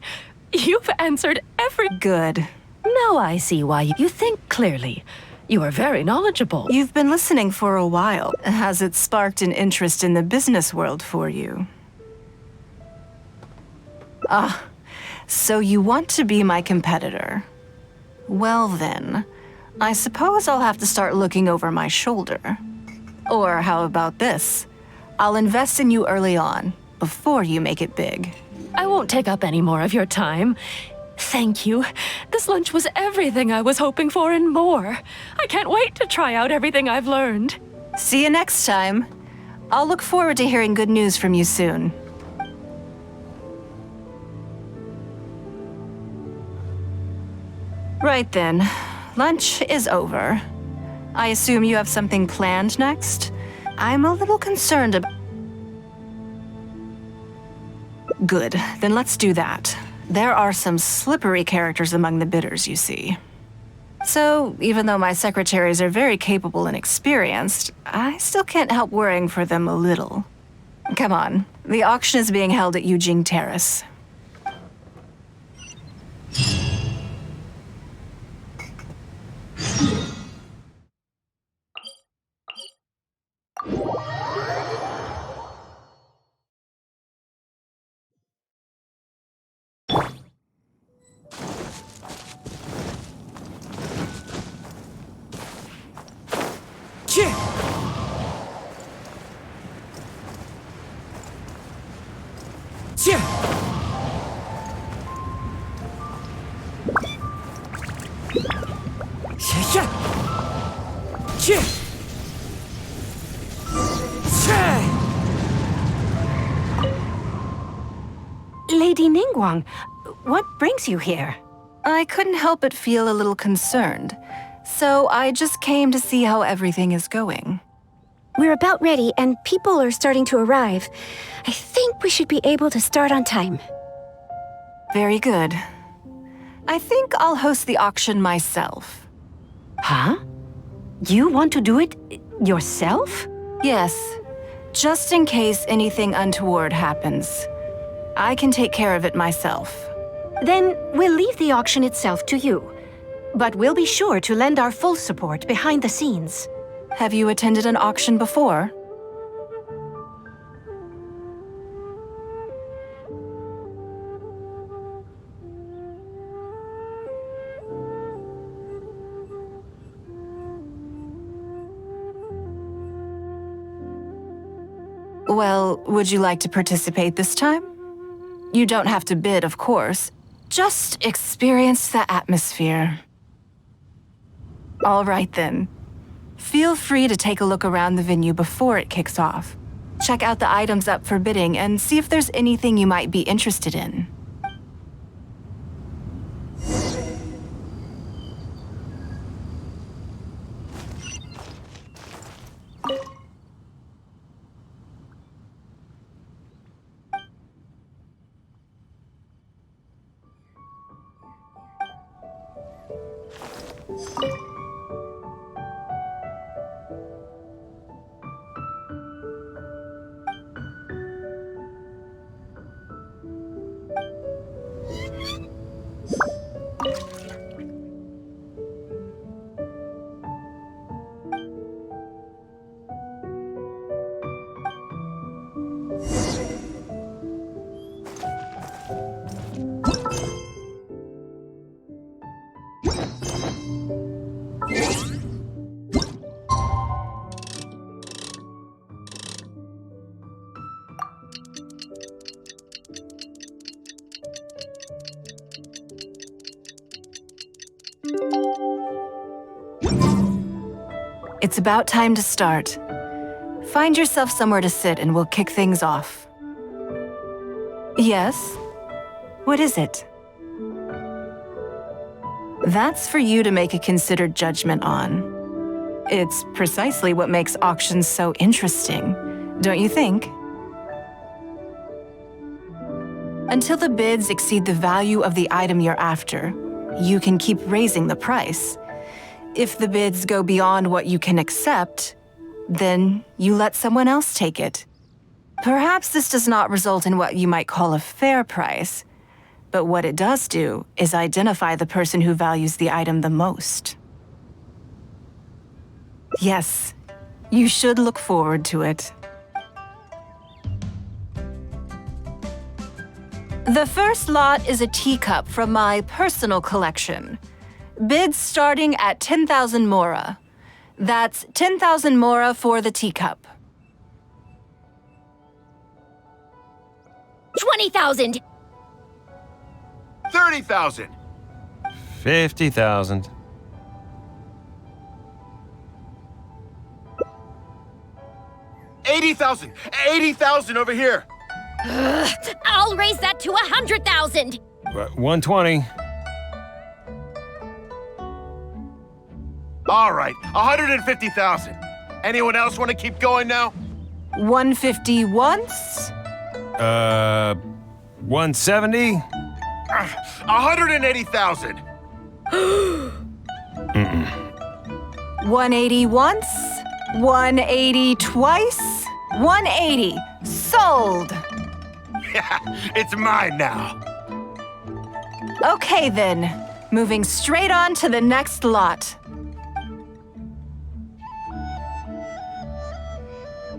Speaker 6: you've answered every...
Speaker 2: Good.
Speaker 6: Now I see why you think clearly. You are very knowledgeable.
Speaker 2: You've been listening for a while. Has it sparked an interest in the business world for you? Ah, so you want to be my competitor. Well then, I suppose I'll have to start looking over my shoulder. Or how about this? I'll invest in you early on, before you make it big.
Speaker 6: I won't take up any more of your time. Thank you. This lunch was everything I was hoping for and more. I can't wait to try out everything I've learned.
Speaker 2: See you next time. I'll look forward to hearing good news from you soon. Right then. Lunch is over. I assume you have something planned next? I'm a little concerned about... Good, then let's do that. There are some slippery characters among the bidders, you see. So, even though my secretaries are very capable and experienced, I still can't help worrying for them a little. Come on, the auction is being held at Yujing Terrace.
Speaker 13: Lady Ningguang, what brings you here?
Speaker 2: I couldn't help but feel a little concerned, so I just came to see how everything is going.
Speaker 13: We're about ready, and people are starting to arrive. I think we should be able to start on time.
Speaker 2: Very good. I think I'll host the auction myself.
Speaker 13: Huh? You want to do it yourself?
Speaker 2: Yes, just in case anything untoward happens. I can take care of it myself.
Speaker 13: Then we'll leave the auction itself to you. But we'll be sure to lend our full support behind the scenes.
Speaker 2: Have you attended an auction before? Well, would you like to participate this time? You don't have to bid, of course. Just experience the atmosphere. All right, then. Feel free to take a look around the venue before it kicks off. Check out the items up for bidding and see if there's anything you might be interested in. It's about time to start. Find yourself somewhere to sit and we'll kick things off. Yes? What is it? That's for you to make a considered judgment on. It's precisely what makes auctions so interesting, don't you think? Until the bids exceed the value of the item you're after, you can keep raising the price. If the bids go beyond what you can accept, then you let someone else take it. Perhaps this does not result in what you might call a fair price, but what it does do is identify the person who values the item the most. Yes, you should look forward to it. The first lot is a teacup from my personal collection. Bids starting at 10,000 mora. That's 10,000 mora for the teacup.
Speaker 8: 20,000.
Speaker 14: 30,000.
Speaker 15: 50,000.
Speaker 14: 80,000. 80,000 over here.
Speaker 8: I'll raise that to 100,000.
Speaker 15: 120.
Speaker 14: All right, 150,000. Anyone else want to keep going now?
Speaker 2: 150 once?
Speaker 15: 170?
Speaker 14: 180,000.
Speaker 2: 180 once? 180 twice? 180. Sold.
Speaker 14: Yeah, it's mine now.
Speaker 2: Okay then. Moving straight on to the next lot.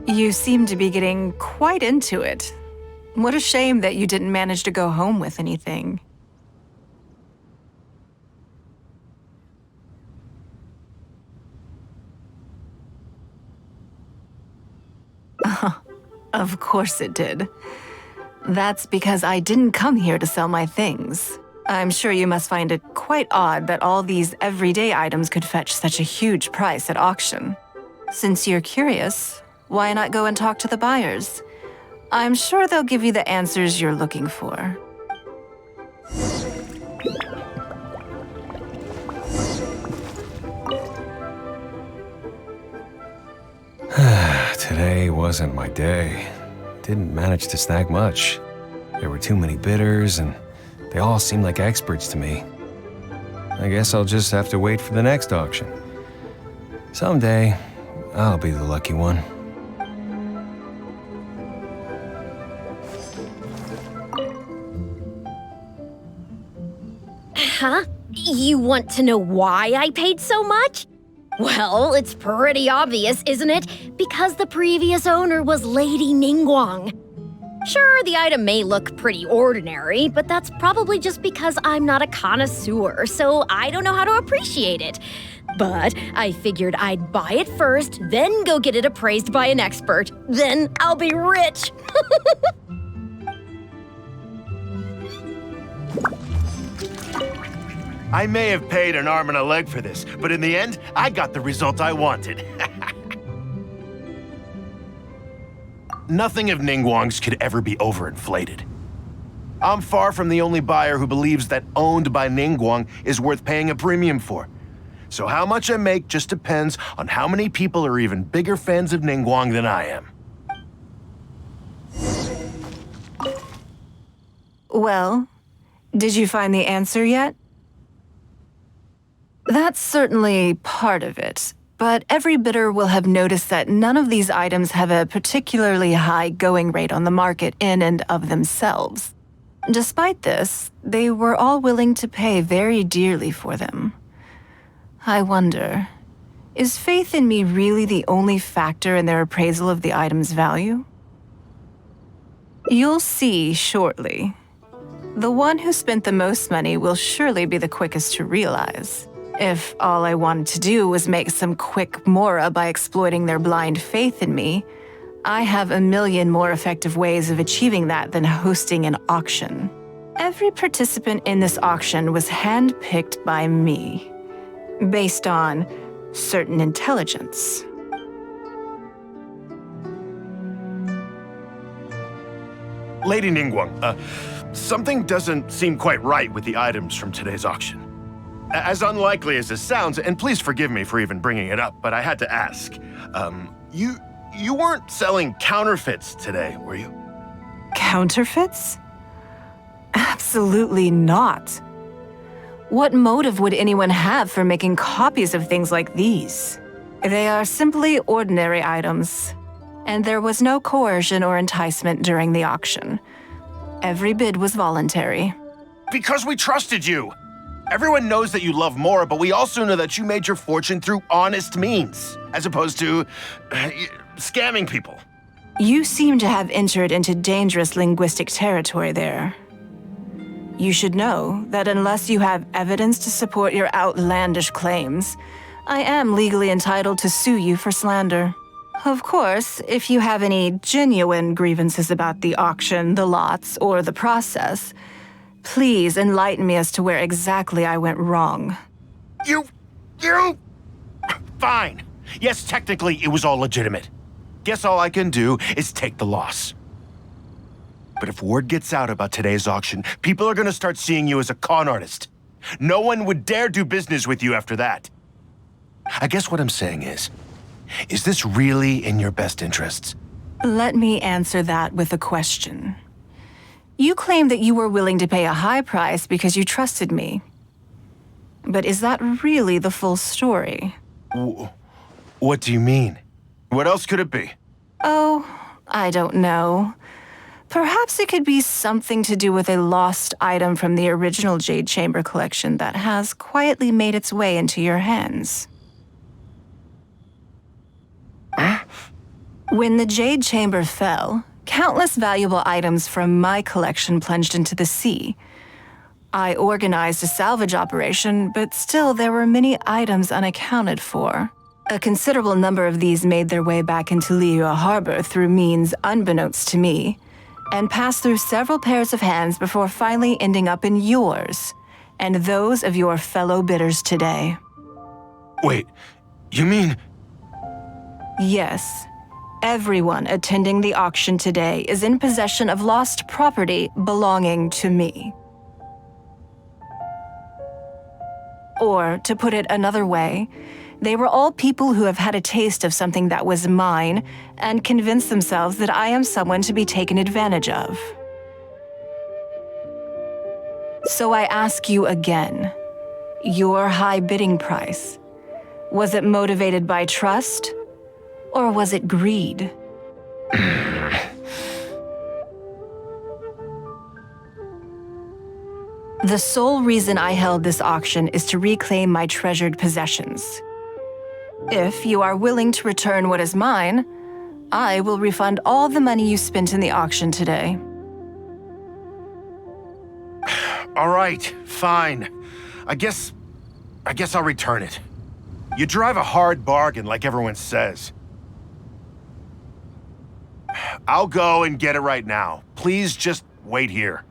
Speaker 2: You seem to be getting quite into it. What a shame that you didn't manage to go home with anything. Of course it did. That's because I didn't come here to sell my things. I'm sure you must find it quite odd that all these everyday items could fetch such a huge price at auction. Since you're curious, why not go and talk to the buyers? I'm sure they'll give you the answers you're looking for.
Speaker 15: Today wasn't my day. Didn't manage to snag much. There were too many bidders, and they all seemed like experts to me. I guess I'll just have to wait for the next auction. Someday, I'll be the lucky one.
Speaker 8: Huh? You want to know why I paid so much? Well, it's pretty obvious, isn't it? Because the previous owner was Lady Ningguang. Sure, the item may look pretty ordinary, but that's probably just because I'm not a connoisseur, so I don't know how to appreciate it. But I figured I'd buy it first, then go get it appraised by an expert. Then I'll be rich.
Speaker 14: I may have paid an arm and a leg for this, but in the end, I got the result I wanted. Nothing of Ningguang's could ever be overinflated. I'm far from the only buyer who believes that owned by Ningguang is worth paying a premium for. So how much I make just depends on how many people are even bigger fans of Ningguang than I am.
Speaker 2: Well, did you find the answer yet? That's certainly part of it, but every bidder will have noticed that none of these items have a particularly high going rate on the market in and of themselves. Despite this, they were all willing to pay very dearly for them. I wonder, is faith in me really the only factor in their appraisal of the item's value? You'll see shortly. The one who spent the most money will surely be the quickest to realize. If all I wanted to do was make some quick mora by exploiting their blind faith in me, I have a million more effective ways of achieving that than hosting an auction. Every participant in this auction was handpicked by me, based on certain intelligence.
Speaker 14: Lady Ningguang, something doesn't seem quite right with the items from today's auction. As unlikely as this sounds, and please forgive me for even bringing it up, but I had to ask. You weren't selling counterfeits today, were you?
Speaker 2: Counterfeits? Absolutely not. What motive would anyone have for making copies of things like these? They are simply ordinary items, and there was no coercion or enticement during the auction. Every bid was voluntary.
Speaker 14: Because we trusted you! Everyone knows that you love Mora, but we also know that you made your fortune through honest means, as opposed to scamming people.
Speaker 2: You seem to have entered into dangerous linguistic territory there. You should know that unless you have evidence to support your outlandish claims, I am legally entitled to sue you for slander. Of course, if you have any genuine grievances about the auction, the lots, or the process, please enlighten me as to where exactly I went wrong.
Speaker 14: You... Fine. Yes, technically, it was all legitimate. Guess all I can do is take the loss. But if word gets out about today's auction, people are gonna start seeing you as a con artist. No one would dare do business with you after that. I guess what I'm saying is this really in your best interests?
Speaker 2: Let me answer that with a question. You claim that you were willing to pay a high price because you trusted me. But is that really the full story?
Speaker 14: What do you mean? What else could it be?
Speaker 2: Oh, I don't know. Perhaps it could be something to do with a lost item from the original Jade Chamber collection that has quietly made its way into your hands. When the Jade Chamber fell, countless valuable items from my collection plunged into the sea. I organized a salvage operation, but still there were many items unaccounted for. A considerable number of these made their way back into Liyue Harbor through means unbeknownst to me, and passed through several pairs of hands before finally ending up in yours, and those of your fellow bidders today.
Speaker 14: Wait, you mean...
Speaker 2: Yes. Everyone attending the auction today is in possession of lost property belonging to me. Or, to put it another way, they were all people who have had a taste of something that was mine and convinced themselves that I am someone to be taken advantage of. So I ask you again, your high bidding price, was it motivated by trust, or was it greed? The sole reason I held this auction is to reclaim my treasured possessions. If you are willing to return what is mine, I will refund all the money you spent in the auction today.
Speaker 14: All right, fine. I guess I'll return it. You drive a hard bargain like everyone says. I'll go and get it right now. Please just wait here.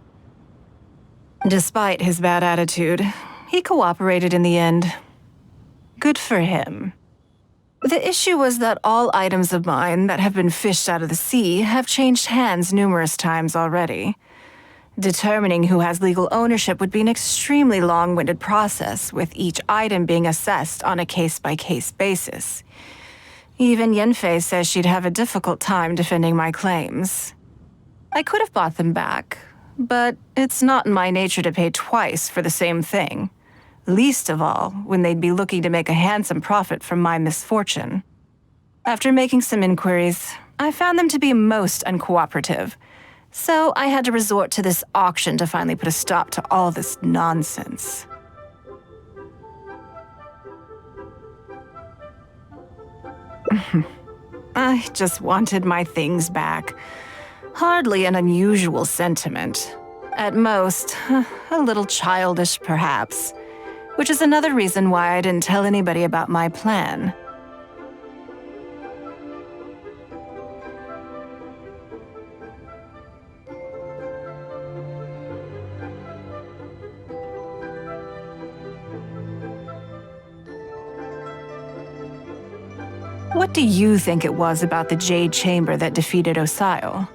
Speaker 2: Despite his bad attitude, he cooperated in the end. Good for him. The issue was that all items of mine that have been fished out of the sea have changed hands numerous times already. Determining who has legal ownership would be an extremely long-winded process, with each item being assessed on a case-by-case basis. Even Yanfei says she'd have a difficult time defending my claims. I could have bought them back, but it's not in my nature to pay twice for the same thing. Least of all, when they'd be looking to make a handsome profit from my misfortune. After making some inquiries, I found them to be most uncooperative, so I had to resort to this auction to finally put a stop to all this nonsense. I just wanted my things back. Hardly an unusual sentiment. At most, a little childish perhaps. Which is another reason why I didn't tell anybody about my plan. What do you think it was about the Jade Chamber that defeated Osio?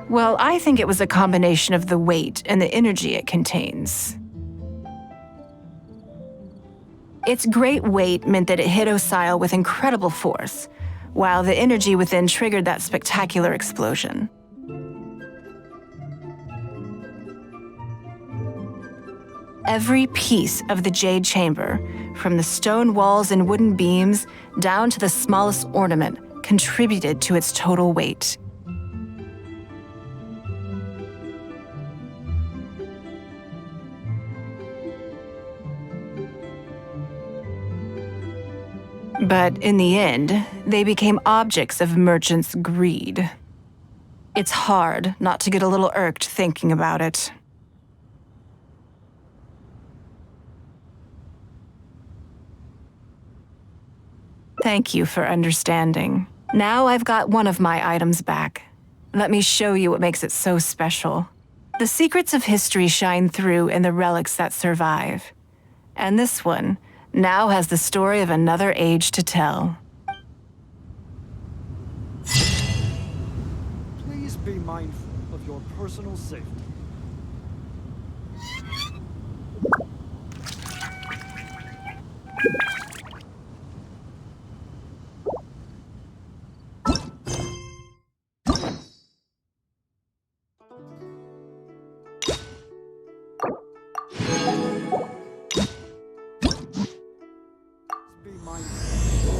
Speaker 2: Well, I think it was a combination of the weight and the energy it contains. Its great weight meant that it hit Osio with incredible force, while the energy within triggered that spectacular explosion. Every piece of the Jade Chamber, from the stone walls and wooden beams down to the smallest ornament, contributed to its total weight. But in the end, they became objects of merchants' greed. It's hard not to get a little irked thinking about it. Thank you for understanding. Now I've got one of my items back. Let me show you what makes it so special. The secrets of history shine through in the relics that survive. And this one now has the story of another age to tell.
Speaker 16: Please be mindful of your personal safety.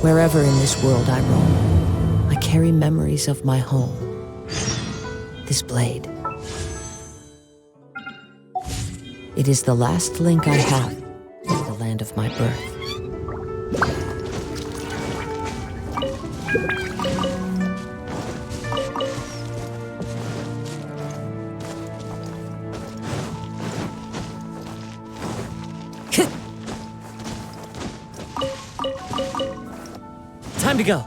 Speaker 12: Wherever in this world I roam, I carry memories of my home. This blade. It is the last link I have to the land of my birth.
Speaker 5: Time to go.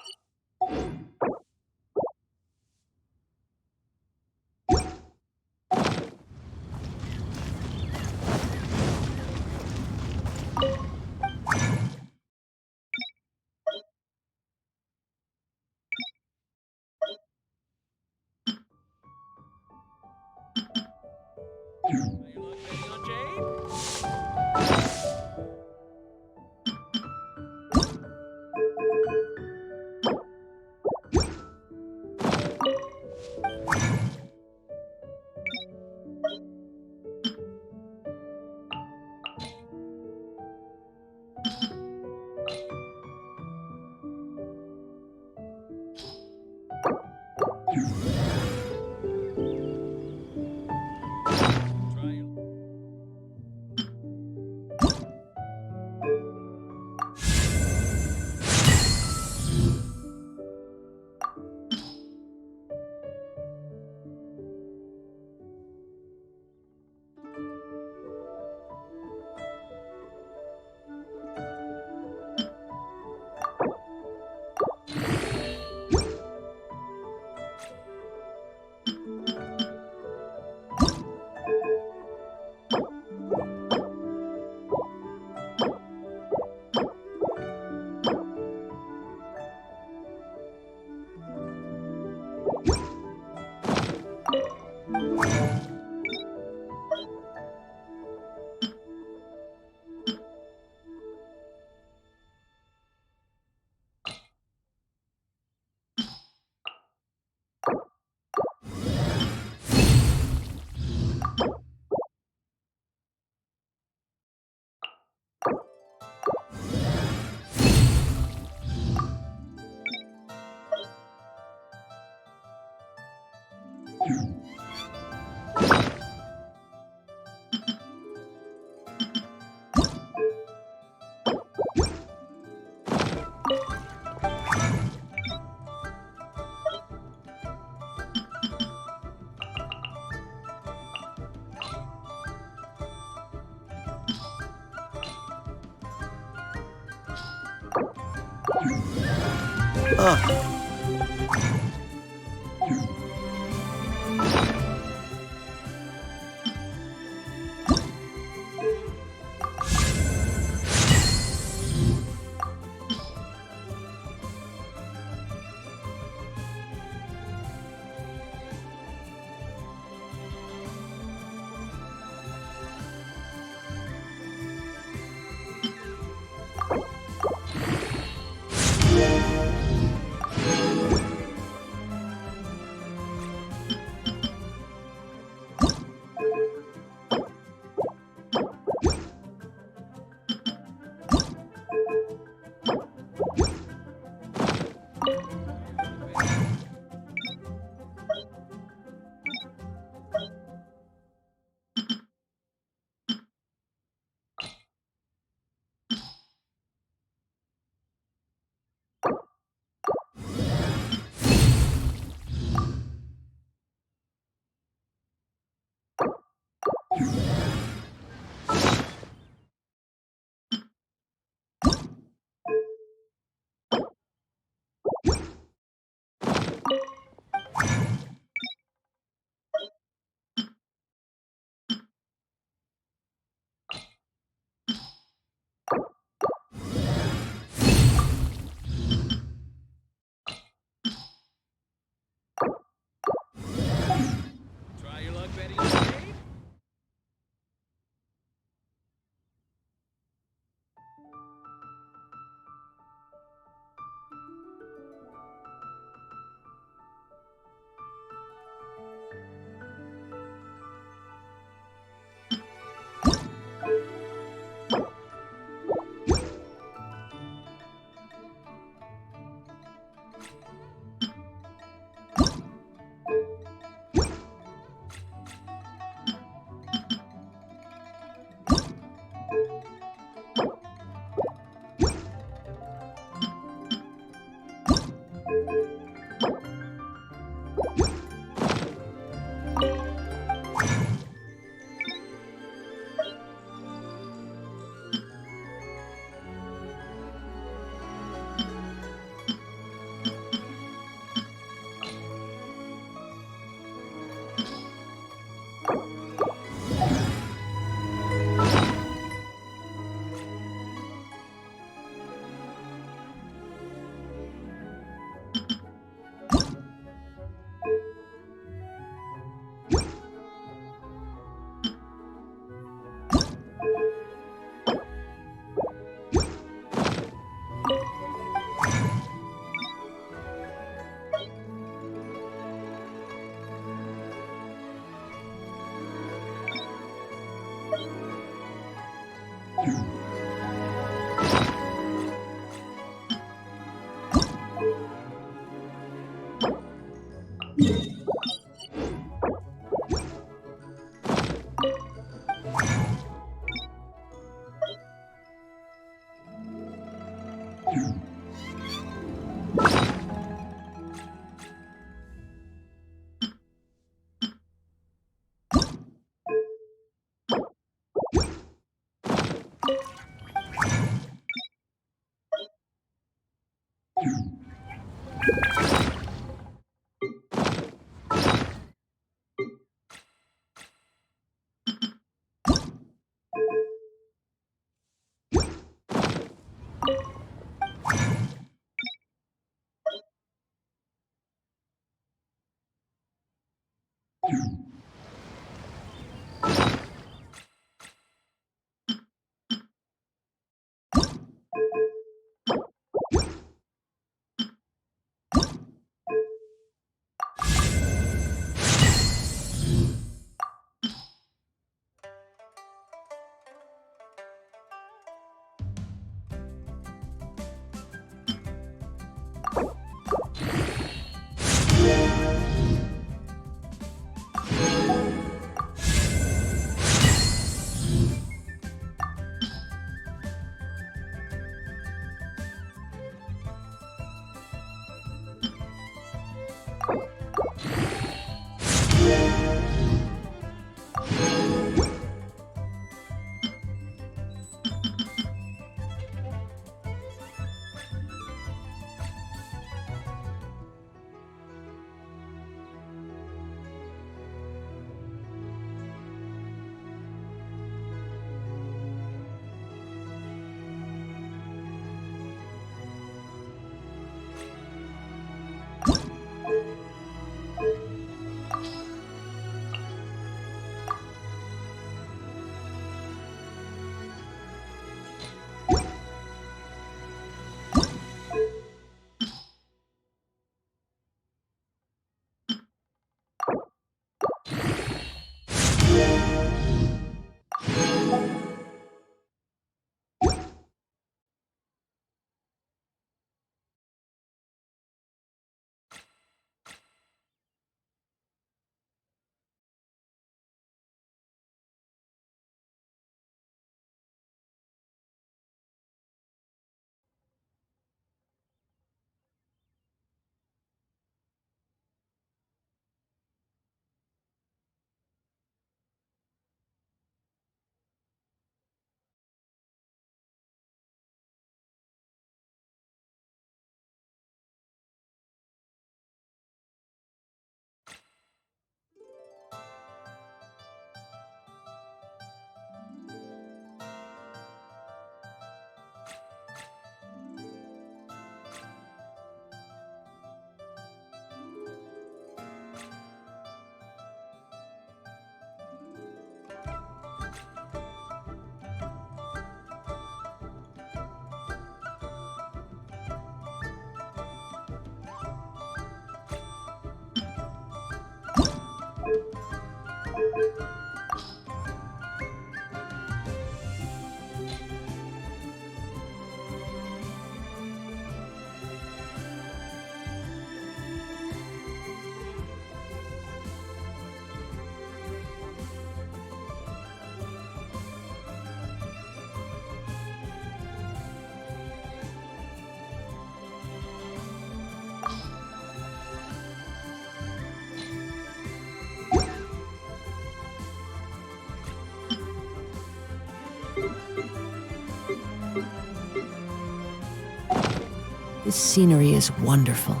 Speaker 12: This scenery is wonderful.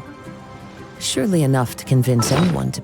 Speaker 12: Surely enough to convince anyone to